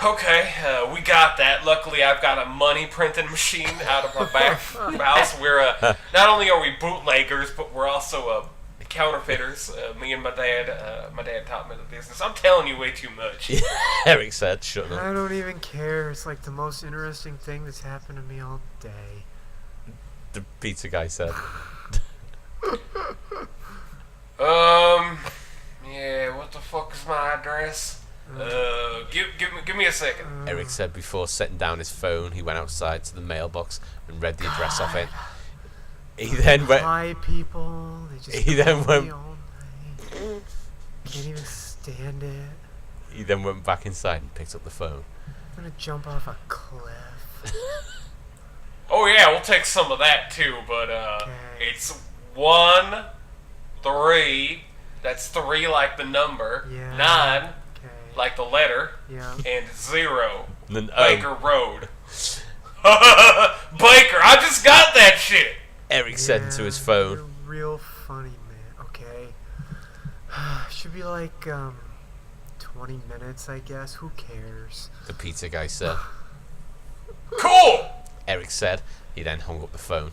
Okay, we got that. Luckily, I've got a money printing machine out of my back house. We're not only are we bootleggers, but we're also counterfeiters. Me and my dad taught me the business. I'm telling you way too much. Eric said, shut up. I don't even care. It's like the most interesting thing that's happened to me all day. The pizza guy said. Yeah, what the fuck is my address? Give me a second. Eric said before setting down his phone, he went outside to the mailbox and read the address off it. He then went. Hi, people. They just He then call me went. all night. Can't even stand it. He then went back inside and picked up the phone. I'm gonna jump off a cliff. Oh yeah, we'll take some of that too, but Okay. it's 1, 3. That's 3 like the number. Yeah. 9 Okay. like the letter. Yeah. And 0 And then, Baker Road. Baker, I just got that shit. Eric said into his phone. You're real funny, man. Okay. Should be like 20 minutes, I guess. Who cares? The pizza guy said. Cool. Eric said. He then hung up the phone.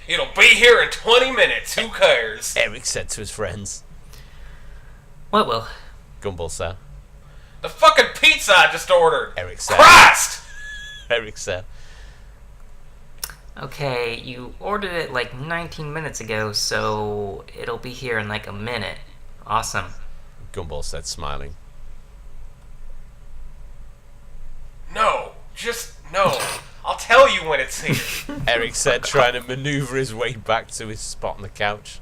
It'll be here in 20 minutes. Who cares? Eric said to his friends. What will? Gumball said. The fucking pizza I just ordered. Eric said. Christ! Eric said. Okay, you ordered it like 19 minutes ago, so it'll be here in like a minute. Awesome. Gumball said, smiling. No, just no. I'll tell you when it's here. Eric said, trying to maneuver his way back to his spot on the couch.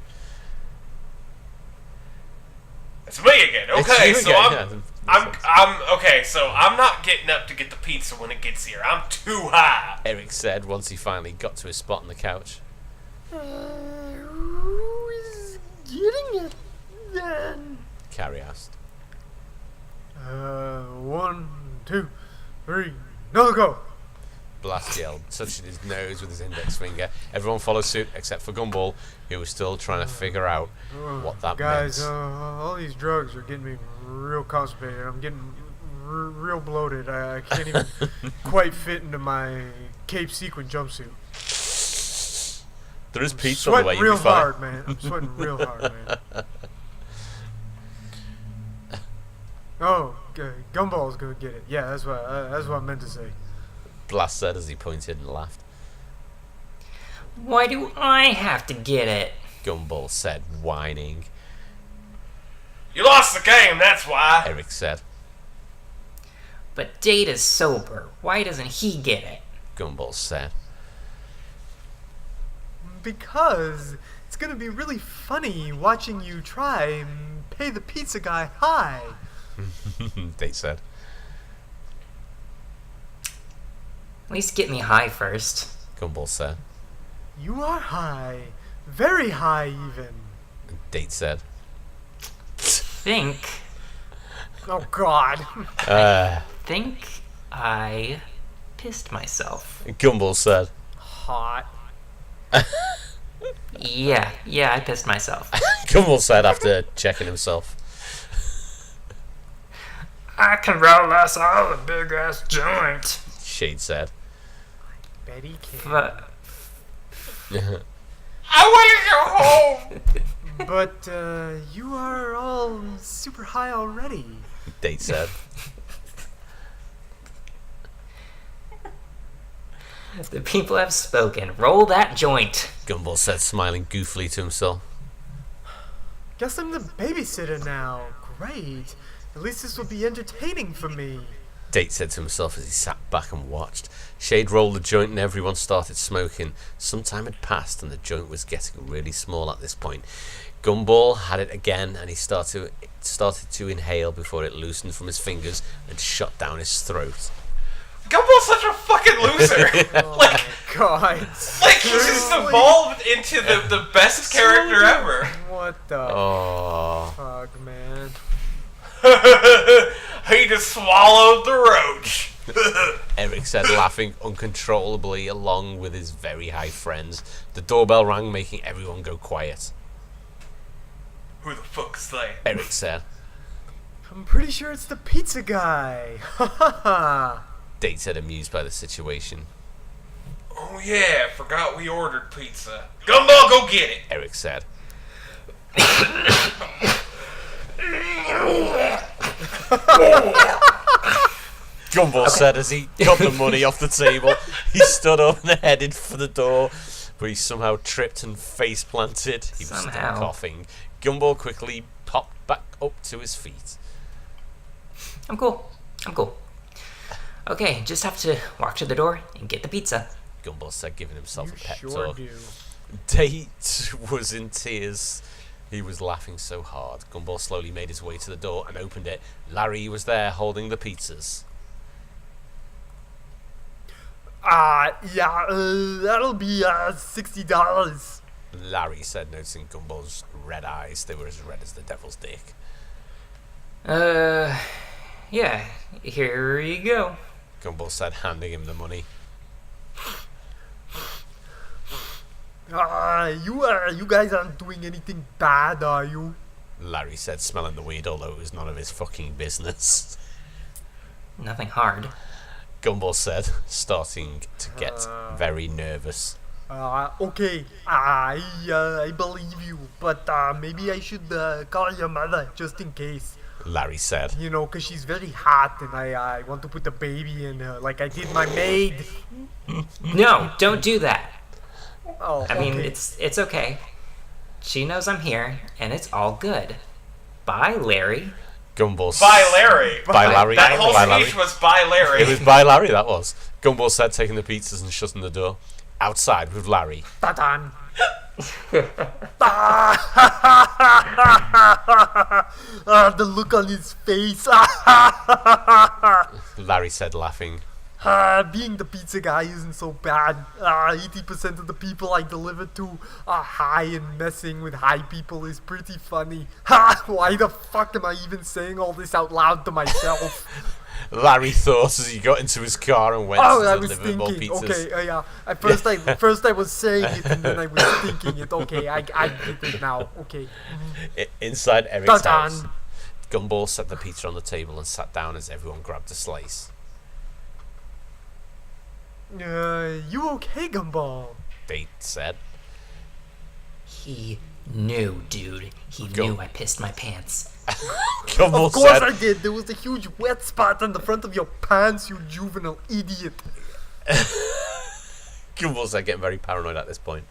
It's me again. Okay, It's so you again. I'm okay. So I'm not getting up to get the pizza when it gets here. I'm too high. Eric said once he finally got to his spot on the couch. Who is getting it then? Carrie asked. 1, 2, 3, now go. Blast yelled, touching his nose with his index finger. Everyone followed suit except for Gumball, who was still trying to figure out what that Guys, meant. all these drugs are getting me real constipated. I'm getting real bloated. I can't even quite fit into my Cape Sequin jumpsuit. There is pizza on the way. Sweating real hard, man. I'm sweating real hard, man. Oh, Gumball's gonna get it. Yeah, that's what I meant to say. Blast said as he pointed and laughed. Why do I have to get it? Gumball said, whining. You lost the game. That's why. Eric said. But Data's sober. Why doesn't he get it? Gumball said. Because it's gonna be really funny watching you try and pay the pizza guy high. They said. At least get me high first. Gumball said. You are high. Very high, even. Date said. Think Oh, God. think I pissed myself. Gumball said. Hot. Yeah, I pissed myself. Gumball said after checking himself. I can roll us all a big ass joint. Shade said. Betty can. But I want to go home. But you are all super high already. Date said. The people have spoken. Roll that joint. Gumball said, smiling goofily to himself. Guess I'm the babysitter now. Great. At least this will be entertaining for me. Date said to himself as he sat back and watched. Shade rolled the joint and everyone started smoking. Some time had passed and the joint was getting really small at this point. Gumball had it again and he started to inhale before it loosened from his fingers and shot down his throat. Gumball's such a fucking loser. Oh my god. Like, he just evolved into the best character ever. What the fuck, man? He just swallowed the roach. Eric said, laughing uncontrollably along with his very high friends. The doorbell rang, making everyone go quiet. Who the fuck's that? Eric said. I'm pretty sure it's the pizza guy. Ha ha ha. Date said, amused by the situation. Oh yeah, forgot we ordered pizza. Gumball, go get it. Eric said. Gumball said as he got the money off the table. He stood up and headed for the door, but he somehow tripped and face planted. He was still coughing. Gumball quickly popped back up to his feet. I'm cool. Okay, just have to walk to the door and get the pizza. Gumball said, giving himself a pep sure talk. do. Date was in tears. He was laughing so hard. Gumball slowly made his way to the door and opened it. Larry was there holding the pizzas. That'll be $60. Larry said, noticing Gumball's red eyes. They were as red as the devil's dick. Yeah, here you go. Gumball said, handing him the money. You guys aren't doing anything bad, are you? Larry said, smelling the weed, although it was none of his fucking business. Nothing hard. Gumball said, starting to get very nervous. Okay, I believe you, but maybe I should call your mother just in case. Larry said. You know, because she's very hot and I want to put the baby in her like I did my maid. No, don't do that. Oh, I mean, okay. it's okay. She knows I'm here, and it's all good. Bye, Larry. Gumball By Larry. By Larry. That whole by speech Larry. was by Larry. It was by Larry, that was. Gumball said, taking the pizzas and shutting the door. Outside with Larry. Ta-dan. The look on his face. Larry said, laughing. Being the pizza guy isn't so bad. 80% of the people I deliver to are high, and messing with high people is pretty funny. Why the fuck am I even saying all this out loud to myself? Larry thought as he got into his car and went to deliver more pizzas. Okay, yeah. At first I was saying it, and then I was thinking it. Okay, I get it now. Okay. Inside Eric's Dun-dun. house, Gumball set the pizza on the table and sat down as everyone grabbed a slice. You okay, Gumball? Date said. He knew, dude. He knew I pissed my pants. Gumball Of course said. I did. There was a huge wet spot on the front of your pants, you juvenile idiot. Gumball said, getting very paranoid at this point.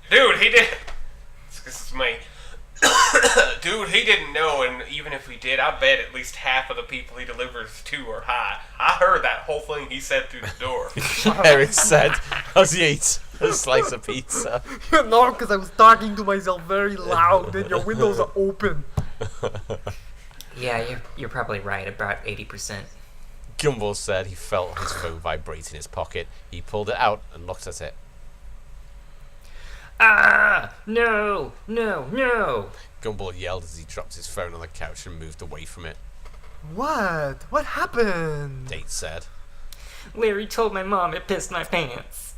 Dude, he did. This is me. Dude, he didn't know, and even if he did, I bet at least half of the people he delivers to are high. I heard that whole thing he said through the door. Eric said as he ate a slice of pizza. No, because I was talking to myself very loud, and your windows are open. Yeah, you're probably right. About 80%. Gumball said he felt his phone vibrate in his pocket. He pulled it out and looked at it. No. Gumball yelled as he dropped his phone on the couch and moved away from it. What? What happened? Date said. Larry told my mom it pissed my pants.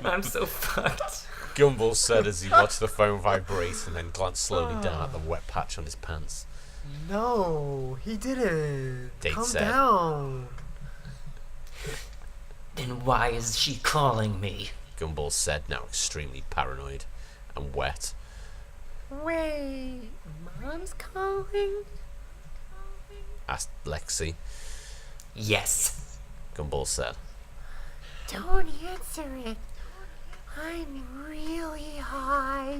I'm so fucked. Gumball said as he watched the phone vibrate and then glanced slowly down at the wet patch on his pants. No, he didn't. Date Calm said. down. Then why is she calling me? Gumball said, now extremely paranoid and wet. Wait, Mom's calling? Asked Lexi. Yes. Gumball said. Don't answer it. I'm really high.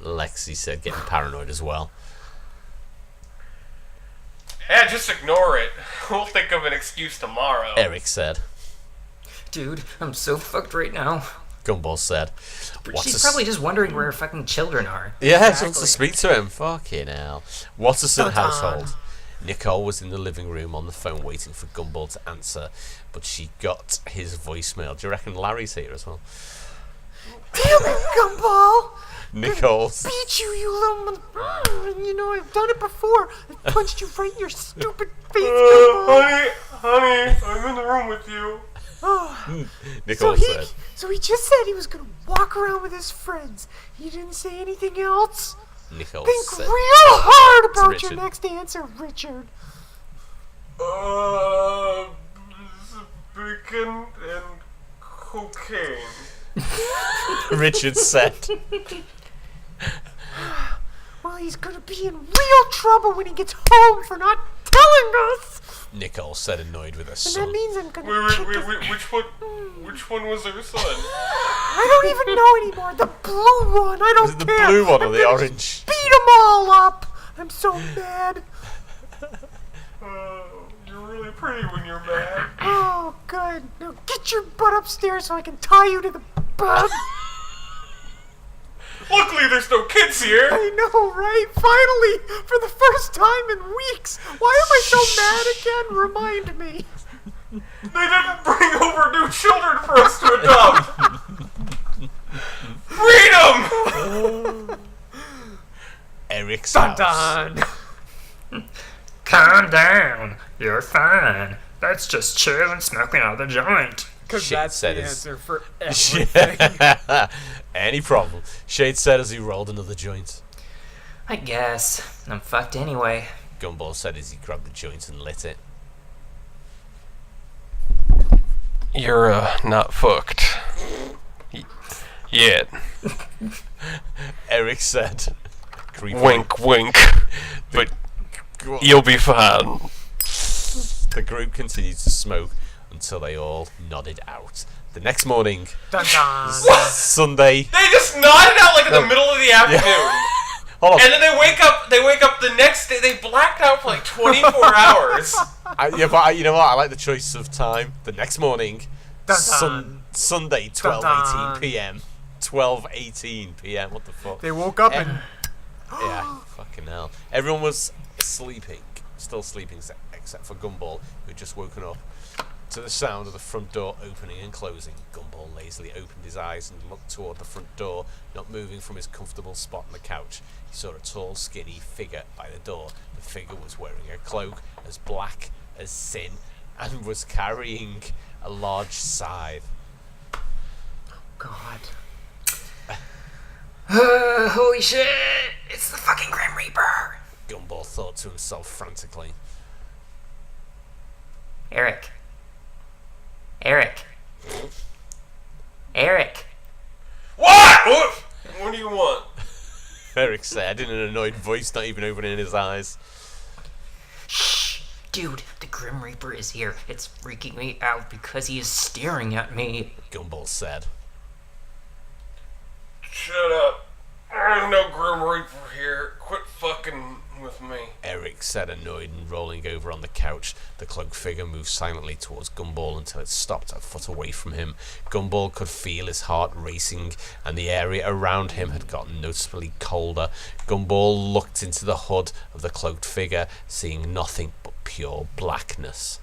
Lexi said, getting paranoid as well. Yeah, just ignore it. We'll think of an excuse tomorrow. Eric said. Dude, I'm so fucked right now. Gumball said. She's probably just wondering where her fucking children are. Yeah, she wants to speak to him. Fucking hell. Watterson household. Nicole was in the living room on the phone waiting for Gumball to answer, but she got his voicemail. Do you reckon Larry's here as well? Damn it, Gumball! Nicole. Beat you, you little... You know, I've done it before. I punched you right in your stupid face, Gumball. Honey, I'm in the room with you. Oh. Nicole said. So he just said he was going to walk around with his friends. He didn't say anything else? Nicole Think said. real hard about your Richard. next answer, Richard. Bacon and cocaine. Richard said. Well, he's going to be in real trouble when he gets home for not telling us. Nicole said, annoyed with her And son. that means I'm going to kick his... Which one was her son? I don't even know anymore. The blue one. I don't Is it the care. blue one or I'm the gonna orange? Beat them all up. I'm so mad. You're really pretty when you're mad. Oh, good. Now get your butt upstairs so I can tie you to the bed. Luckily, there's no kids here. I know, right? Finally, for the first time in weeks. Why am I so mad again? Remind me. They didn't bring over new children for us to adopt. Freedom! Eric's Dun house. dun. Calm down. You're fine. That's just chill and smoking out the joint. Because Shit that's the said his- answer for everything. Any problem. Shade said as he rolled another joint. I guess. I'm fucked anyway. Gumball said as he grabbed the joint and lit it. You're, not fucked. Yet. Eric said. Creepily. Wink, wink. But you'll be fine. The group continued to smoke until they all nodded out. The next morning, Dun dun. Sunday. They just nodded out like in the middle of the afternoon. Hold on. And then they wake up the next day. They blacked out for like 24 hours. You know what? I like the choice of time. The next morning, Dun dun. Sunday, 12:18 p.m. 12:18 p.m. What the fuck? They woke up and... Yeah, fucking hell. Everyone was sleeping, still sleeping, except for Gumball, who had just woken up to the sound of the front door opening and closing. Gumball lazily opened his eyes and looked toward the front door, not moving from his comfortable spot on the couch. He saw a tall, skinny figure by the door. The figure was wearing a cloak as black as sin and was carrying a large scythe. God. Holy shit! It's the fucking Grim Reaper! Gumball thought to himself frantically. Eric. Eric. Eric. What? What do you want? Eric said in an annoyed voice, not even opening his eyes. Shh! Dude, the Grim Reaper is here. It's freaking me out because he is staring at me. Gumball said. Shut up. There's no Grim Reaper here. Quit fucking with me. Eric said, annoyed and rolling over on the couch. The cloaked figure moved silently towards Gumball until it stopped a foot away from him. Gumball could feel his heart racing, and the area around him had gotten noticeably colder. Gumball looked into the hood of the cloaked figure, seeing nothing but pure blackness.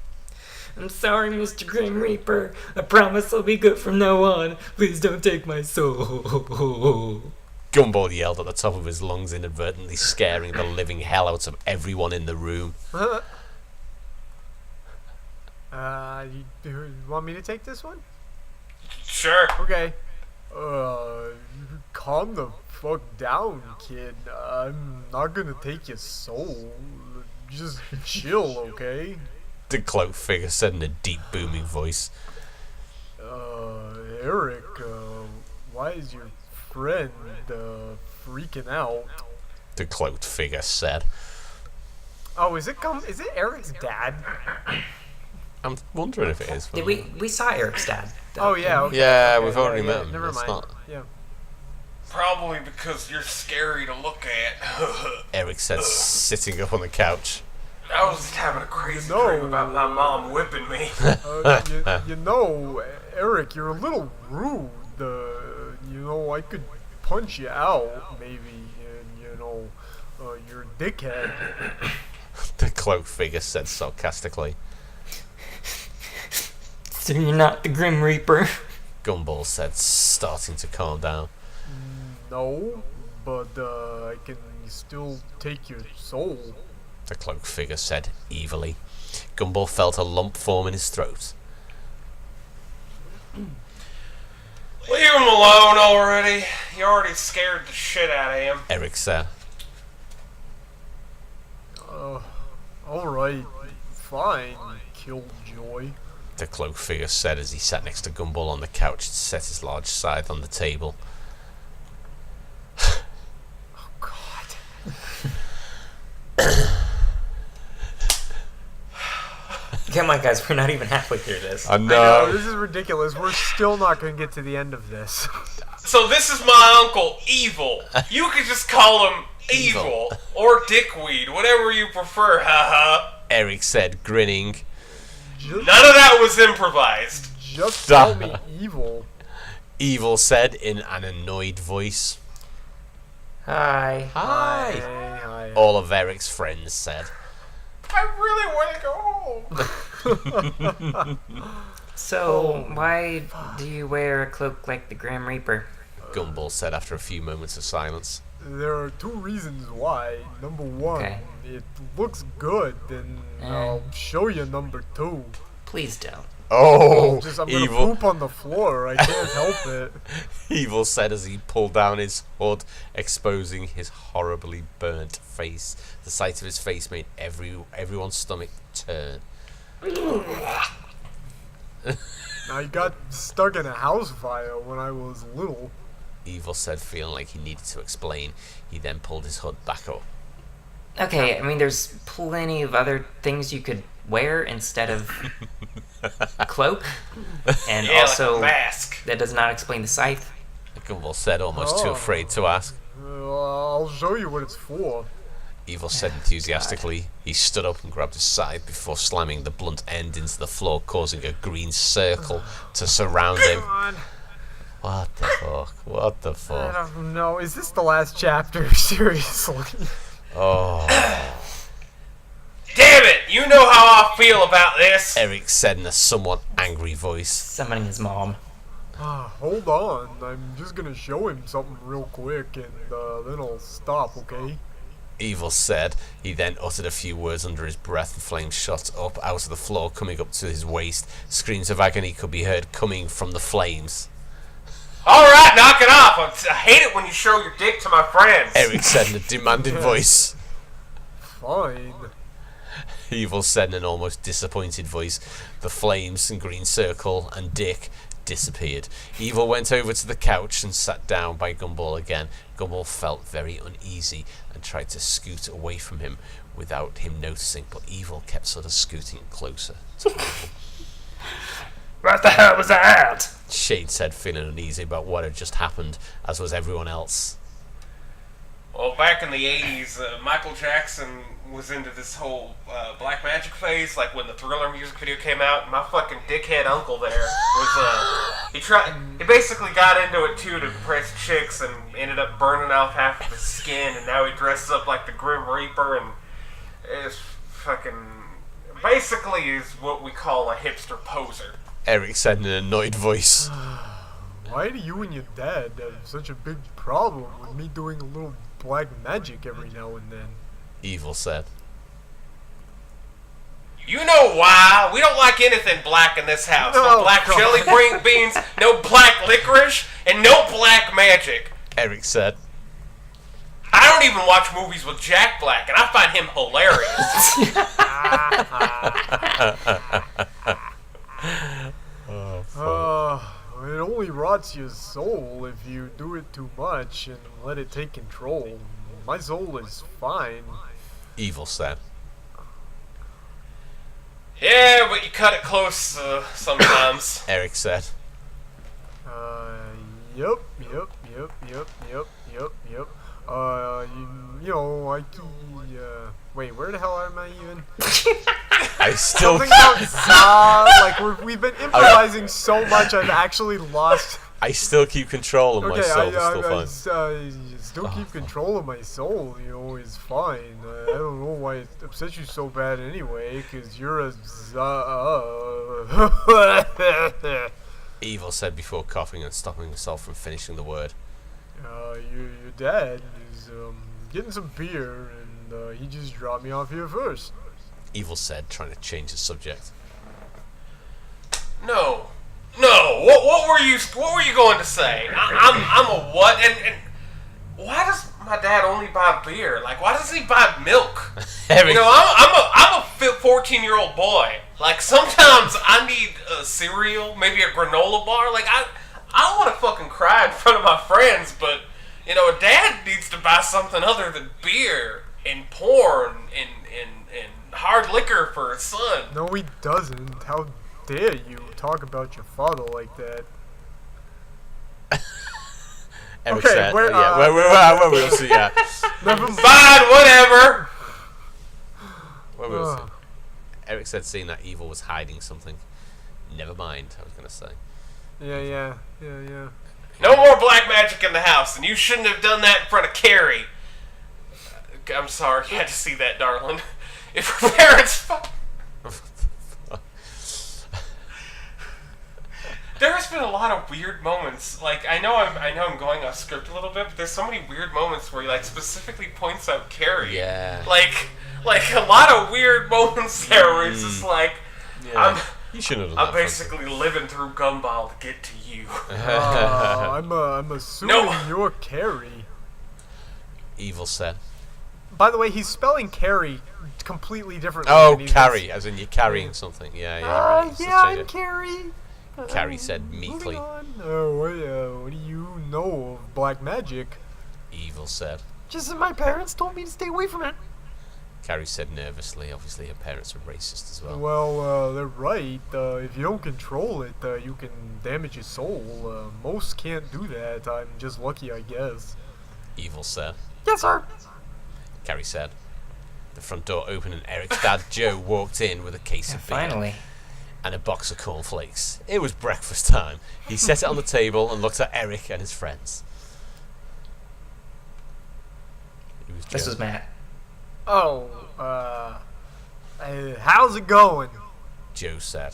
I'm sorry, Mr. Grim Reaper. I promise I'll be good from now on. Please don't take my soul. Gumball yelled at the top of his lungs, inadvertently scaring the living hell out of everyone in the room. You want me to take this one? Sure. Okay. Calm the fuck down, kid. I'm not gonna take your soul. Just chill, okay? The cloaked figure said in a deep, booming voice. Eric, why is your friend freaking out? The cloaked figure said. Oh, is it Eric's dad? I'm wondering if it is. We saw Eric's dad. Oh yeah. Okay. Yeah, we've already met him. Never It's mind. not... Yeah. Probably because you're scary to look at. Eric said, sitting up on the couch. I was just having a crazy dream about my mom whipping me. Eric, you're a little rude. I could punch you out, maybe, and, you're a dickhead. The cloaked figure said sarcastically. So you're not the Grim Reaper? Gumball said, starting to calm down. No, but I can still take your soul. The cloaked figure said evilly. Gumball felt a lump form in his throat. Leave him alone already. You already scared the shit out of him. Eric said. Alright, fine, Killjoy. The cloaked figure said as he sat next to Gumball on the couch and set his large scythe on the table. Oh, God. Come on, guys, we're not even halfway through this. I I know. know, this is ridiculous. We're still not going to get to the end of this. So this is my uncle, Evil. You could just call him Evil. Or Dickweed, whatever you prefer, haha. Eric said, grinning. None of that was improvised. Just tell me evil. Evil said in an annoyed voice. Hi. Hi. Hi. All of Eric's friends said. I really want to go home. So, why do you wear a cloak like the Grim Reaper? Gumball said after a few moments of silence. There are two reasons why. Number one, Okay. it looks good, and I'll show you number two. Please don't. Oh, I'm gonna Evil. poop on the floor. I can't help it. Evil said as he pulled down his hood, exposing his horribly burnt face. The sight of his face made everyone's stomach turn. I got stuck in a house fire when I was little. Evil said, feeling like he needed to explain. He then pulled his hood back up. Okay, I mean, there's plenty of other things you could wear instead of a cloak. And Yeah, also, like a mask. that does not explain the scythe. Gumball said, almost too Oh. afraid to ask. I'll show you what it's for. Evil said enthusiastically. He stood up and grabbed his scythe before slamming the blunt end into the floor, causing a green circle to surround him. God, What the fuck? What the I fuck? don't know. Is this the last chapter? Seriously? Oh, Damn it! You know how I feel about this. Eric said in a somewhat angry voice. Summoning his mom. Hold on. I'm just gonna show him something real quick, and then I'll stop, okay? Evil said. He then uttered a few words under his breath, and flames shot up out of the floor, coming up to his waist. Screams of agony could be heard coming from the flames. Alright, knock it off. I hate it when you show your dick to my friends. Eric said in a demanding voice. Fine. Evil said in an almost disappointed voice. The flames and green circle and Dick disappeared. Evil went over to the couch and sat down by Gumball again. Gumball felt very uneasy and tried to scoot away from him without him noticing, but Evil kept sort of scooting closer to Gumball. What the hell was that? Shade said, feeling uneasy about what had just happened, as was everyone else. Well, back in the 80s, Michael Jackson was into this whole black magic phase, like when the Thriller music video came out. My fucking dickhead uncle there was, he basically got into it too to impress chicks and ended up burning off half of his skin, and now he dresses up like the Grim Reaper and is fucking, basically is what we call a hipster poser. Eric said in an annoyed voice. Why do you and your dad have such a big problem with me doing a little black magic every now and then? Evil said. You know why? We don't like anything black in this house. No Oh, black God. jelly beans, no black licorice, and no black magic. Eric said. I don't even watch movies with Jack Black, and I find him hilarious. It only only rots your soul if you do it too much and let it take control. My soul is fine. Evil said. Yeah, but you cut it close sometimes. Eric said. Yep. Wait, where the hell am I even? I still Something about like we've been improvising so much, I've actually lost. I still keep control of my soul. It's still fine. I still keep control of my soul. It's fine. I don't know why it upsets you so bad anyway, because you're a Evil said before coughing and stopping himself from finishing the word. Your dad is getting some beer, and he just dropped me off here first. Evil said, trying to change the subject. No. What were you going to say? I'm a what? And why does my dad only buy beer? Like, why doesn't he buy milk? I'm a 14-year-old boy. Like, sometimes I need a cereal, maybe a granola bar. Like, I don't want to fucking cry in front of my friends, but a dad needs to buy something other than beer and porn and hard liquor for his son. No, he doesn't. How dare you talk about your father like that? Eric Okay, said, where we'll see. Yeah. Never mind. Fine, whatever. We'll see. Eric said, seeing that Evil was hiding something. Never mind, I was going to say. Yeah. No more black magic in the house, and you shouldn't have done that in front of Carrie. I'm sorry, you had to see that, darling. If her parents... There's been a lot of weird moments. Like, I know I'm going off script a little bit, but there's so many weird moments where he, like, specifically points out Carrie. Yeah. Like a lot of weird moments there where it's just like... Yeah. You shouldn't have done I'm that, basically living through Gumball to get to you. I'm assuming you're Carrie. Evil said. By the way, he's spelling Carrie completely differently. Oh, carry, as in you're carrying something. Yeah. Right. I'm Carrie. Carrie said meekly. What do you know of black magic? Evil said. Just that my parents told me to stay away from it. Carrie said nervously. Obviously, her parents are racist as well. Well, they're right. If you don't control it, you can damage your soul. Most can't do that. I'm just lucky, I guess. Evil said. Yes, sir. Carrie said. The front door opened and Eric's dad, Joe, walked in with a case of beer. Finally. And a box of cornflakes. It was breakfast time. He set it on the table and looked at Eric and his friends. This is Matt. Oh, how's it going? Joe said.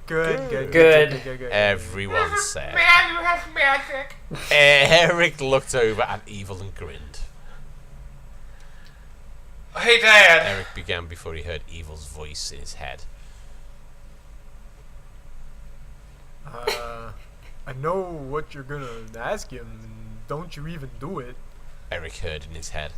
Good. Everyone said. Magic. Eric looked over at Evil and grinned. Hey, Dad. Eric began before he heard Evil's voice in his head. I know what you're gonna ask him, and don't you even do it. Eric heard in his head.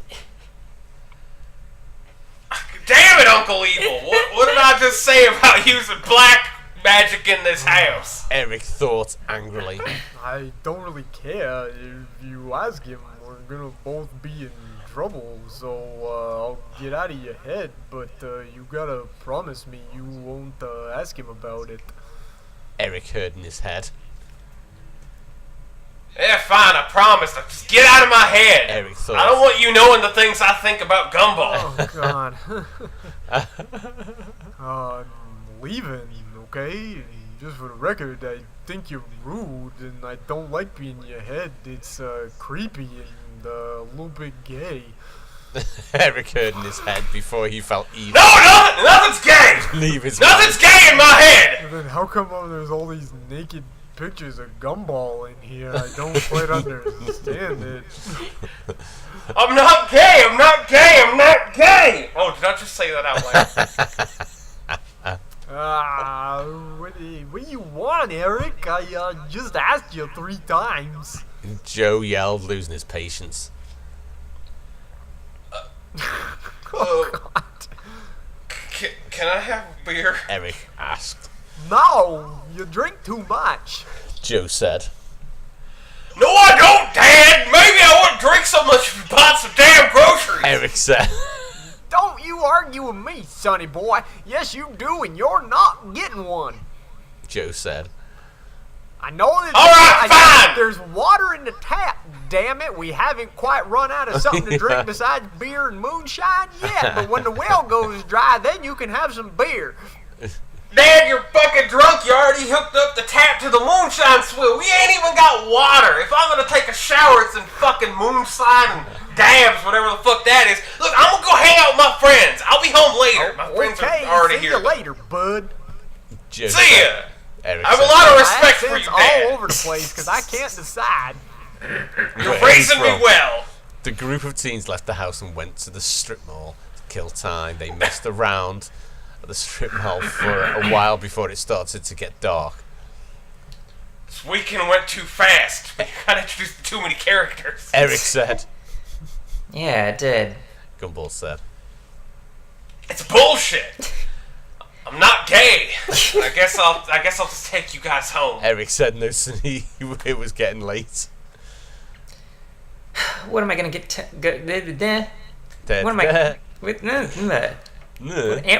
Damn it, Uncle Evil! What did I just say about using black magic in this house? Eric thought angrily. I don't really care. If you ask him, we're gonna both be in trouble, so I'll get out of your head, but you gotta promise me you won't ask him about it. Eric heard in his head. Yeah, fine, I promise. Just get out of my head. Eric thought. I don't want you knowing the things I think about Gumball. Oh, God. I'm leaving, okay? Just for the record, I think you're rude, and I don't like being in your head. It's creepy and a little bit gay. Eric heard in his head before he felt evil. No, nothing's gay! Leave his Nothing's gay in my head! And then how come there's all these naked pictures of Gumball in here? I don't quite understand it. I'm not gay! Oh, did I just say that out loud? What do you want, Eric? I just asked you 3 times. Joe yelled, losing his patience. Oh, God. Can I have beer? Eric asked. No, you drink too much. Joe said. No, I don't, Dad. Maybe I wouldn't drink so much if you bought some damn groceries. Eric said. Don't you argue with me, sonny boy. Yes, you do, and you're not getting one. Joe said. I know that All right, fine. There's water in the tap. Damn it, we haven't quite run out of something to drink besides beer and moonshine yet. But when the well goes dry, then you can have some beer. Dad, you're fucking drunk. You already hooked up the tap to the moonshine swill. We ain't even got water. If I'm gonna take a shower, it's in fucking moonshine and dabs, whatever the fuck that is. Look, I'm gonna go hang out with my friends. I'll be home later. My friends are already here. See you later, bud. Joe See ya. Eric I have a lot of respect for you, Dad. all over the place because I can't decide. You're raising me well. The group of teens left the house and went to the strip mall to kill time. They messed around at the strip mall for a while before it started to get dark. This weekend went too fast. We got introduced to too many characters. Eric said. Yeah, it did. Gumball said. It's bullshit. I'm not gay. I guess I'll just take you guys home. Eric said, noticing it was getting late. What am I gonna get? What am I?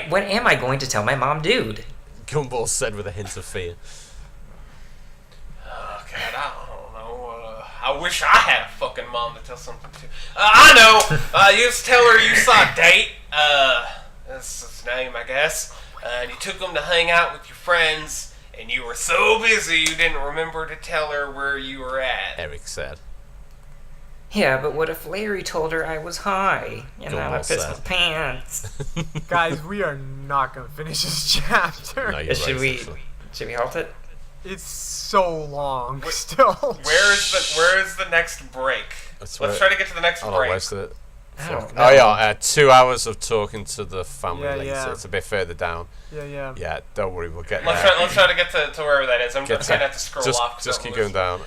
What am I going to tell my mom, dude? Gumball said with a hint of fear. Oh God, I don't know. I wish I had a fucking mom to tell something to. I know. You just tell her you saw a date. That's his name, I guess. And you took him to hang out with your friends, and you were so busy you didn't remember to tell her where you were at. Eric said. Yeah, but what if Larry told her I was high and Gumball I pissed my said. pants? Guys, we are not gonna finish this chapter. No, you're Should right, actually. we halt it? It's so long still. Where is the next break? Let's try to get to the next Hold on, break. where's the... I don't Oh know. yeah, 2 hours of talking to the family Yeah, later. yeah. It's a bit further down. Yeah. Yeah, don't worry, we'll get Let's there. try to get to wherever that is. I'm just gonna have to scroll off. Just keep going down.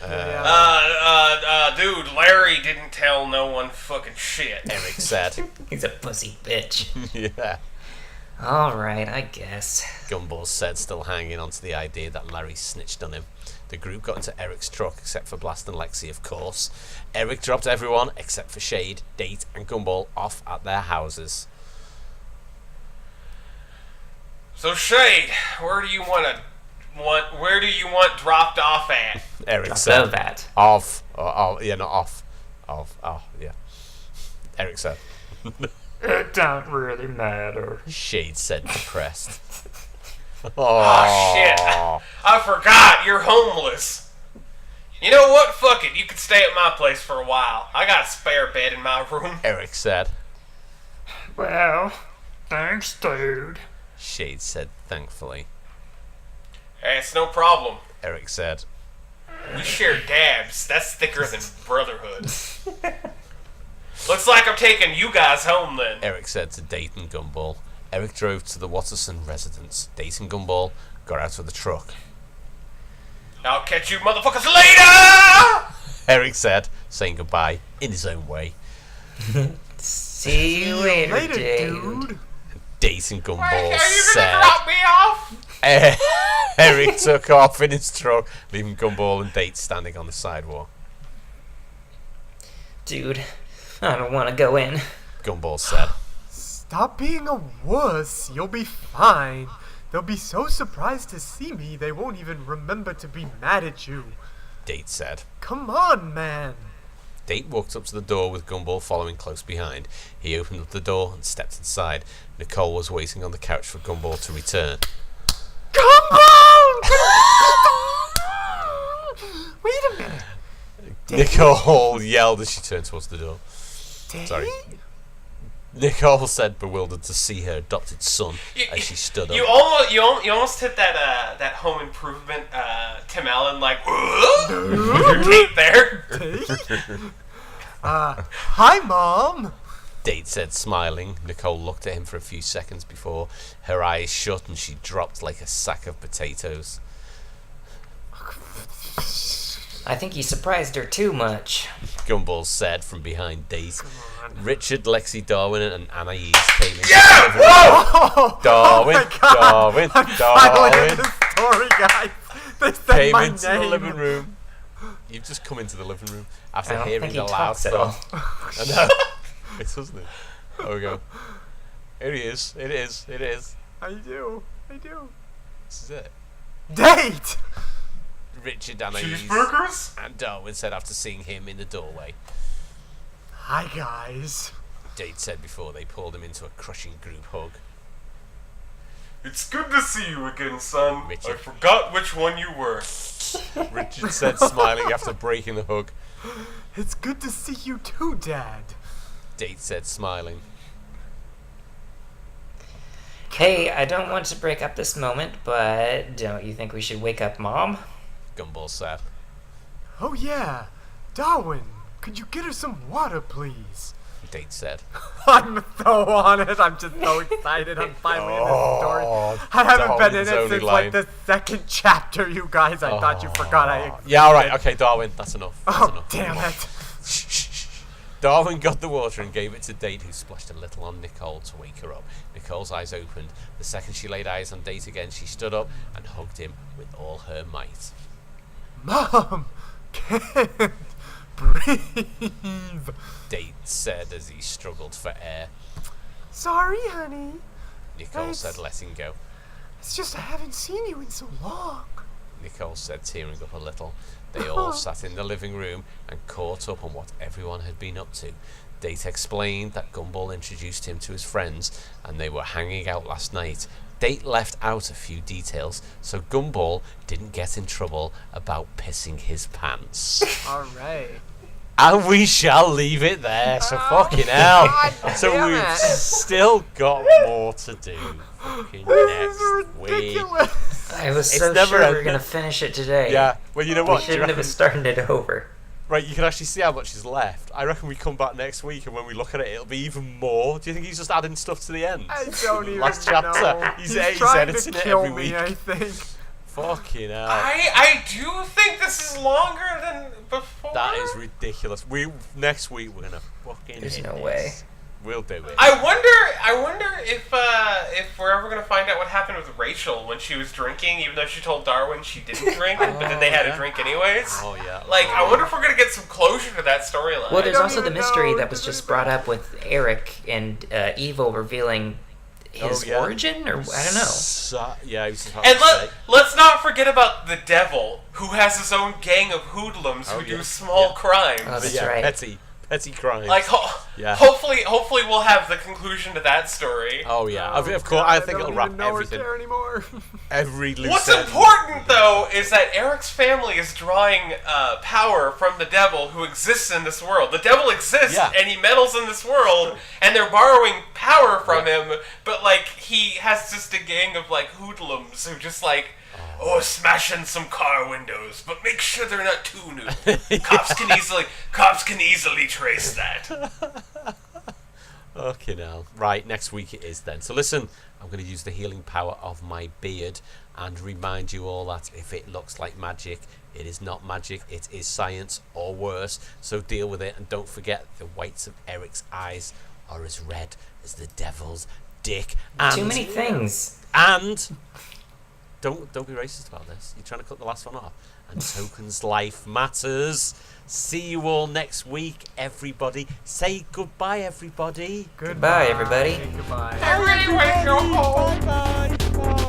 Dude, Larry didn't tell no one fucking shit. Eric said. He's a pussy bitch. Yeah. Alright, I guess. Gumball said, still hanging on to the idea that Larry snitched on him. The group got into Eric's truck, except for Blast and Lexi, of course. Eric dropped everyone, except for Shade, Date, and Gumball, off at their houses. So Shade, where do you want dropped off at? Eric Drop said. of that. Off. Yeah, not off. Yeah. Eric said. It don't really matter. Shade said, depressed. Oh shit! I forgot you're homeless. You know what? Fuck it. You can stay at my place for a while. I got a spare bed in my room. Eric said. Well, thanks, dude. Shade said, thankfully. Hey, it's no problem. Eric said. We share dabs. That's thicker than brotherhood. Looks like I'm taking you guys home then. Eric said to Date and Gumball. Eric drove to the Watterson residence. Date and Gumball got out of the truck. I'll catch you motherfuckers later! Eric said, saying goodbye in his own way. See you later, dude. Date and Gumball Are you said. gonna drop me off? Eric took off in his truck, leaving Gumball and Date standing on the sidewalk. Dude, I don't want to go in. Gumball said. Stop being a wuss. You'll be fine. They'll be so surprised to see me, they won't even remember to be mad at you. Date said. Come on, man. Date walked up to the door with Gumball following close behind. He opened up the door and stepped inside. Nicole was waiting on the couch for Gumball to return. Gumball! Wait a minute. Nicole yelled as she turned towards the door. Date? Sorry. Nicole said, bewildered to see her adopted son as she stood up. You almost hit that Home Improvement Tim Allen like Date there. Hi, Mom. Date said, smiling. Nicole looked at him for a few seconds before her eyes shut and she dropped like a sack of potatoes. I think he surprised her too much. Gumball said from behind Date. Richard, Lexi, Darwin, and Anais came in. Yeah! Whoa! Darwin, Oh my God. Darwin, I'm finally Darwin. in the story, guys. came my into name. the living room. You've just come into the living room after I don't hearing think the he loud talks at all. stuff. I know. It doesn't it? There we go. Here he is. It is. I do. This is it. Date! Richard Anais Cheeseburgers? and Darwin said after seeing him in the doorway. Hi, guys. Date said before they pulled him into a crushing group hug. It's good to see you again, son. Richard. I forgot which one you were. Richard said, smiling after breaking the hug. It's good to see you too, Dad. Date said, smiling. Hey, I don't want to break up this moment, but don't you think we should wake up Mom? Gumball said. Oh, yeah. Darwin, could you get her some water, please? Date said. I'm so on it. I'm just so excited. I'm finally in this story. I haven't been in Darwin's it only since line. like the second chapter, you guys. I thought you forgot I existed. Yeah, alright, okay, Darwin, that's enough. That's Oh, enough. damn it. Darwin got the water and gave it to Date, who splashed a little on Nicole to wake her up. Nicole's eyes opened. The second she laid eyes on Date again, she stood up and hugged him with all her might. Mom, can't breathe. Date said as he struggled for air. Sorry, honey. Nicole It's- said, letting go. It's just I haven't seen you in so long. Nicole said, tearing up a little. They all sat in the living room and caught up on what everyone had been up to. Date explained that Gumball introduced him to his friends and they were hanging out last night. Date left out a few details so Gumball didn't get in trouble about pissing his pants. All right. And we shall leave it there, so fucking hell. God So damn we've it. still got more to do fucking This is next week. ridiculous. I was It's so never sure we were ending. gonna finish it today. Yeah, well, you know We what? Do you shouldn't have reckon- started it over. Right, you can actually see how much is left. I reckon we come back next week, and when we look at it, it'll be even more. Do you think he's just adding stuff to the end? I don't even Last know. chapter. He's trying editing to it kill every me, week. I think. Fucking hell. I do think this is longer than before. That is ridiculous. Next week we're gonna fucking. There's hit no this. way. We'll do it. I wonder if we're ever gonna find out what happened with Rachel when she was drinking, even though she told Darwin she didn't drink, but then they had yeah. a drink anyways. Oh yeah. Like, I wonder if we're gonna get some closure to that storyline. Well, there's don't also the even mystery know. that was just brought up with Eric and Evil revealing his yeah. origin, or I don't know. Yeah, he was just about And to say. let's not forget about the devil, who has his own gang of hoodlums who Oh, yeah. do small Yeah. crimes. Oh, that's Yeah, right. petty crimes. Like, Yeah. hopefully we'll have the conclusion to that story. Oh yeah, Oh, of course. God, I think don't it'll wrap even know or everything. care anymore. Every loose What's end. important, though, is that Eric's family is drawing power from the devil who exists in this world. The devil exists, Yeah. and he meddles in this world, and they're borrowing power from him, but, like, he has just a gang of, like, hoodlums who just, like, smash in some car windows, but make sure they're not too new. Cops can easily trace that. Fucking hell. Right, next week it is then. So listen, I'm going to use the healing power of my beard and remind you all that if it looks like magic, it is not magic, it is science or worse. So deal with it, and don't forget the whites of Eric's eyes are as red as the devil's dick. And, Too many things. And don't be racist about this. You're trying to cut the last one off. And Token's life matters. See you all next week, everybody. Say goodbye, everybody. Goodbye, everybody. Goodbye. I really want to go home. Bye.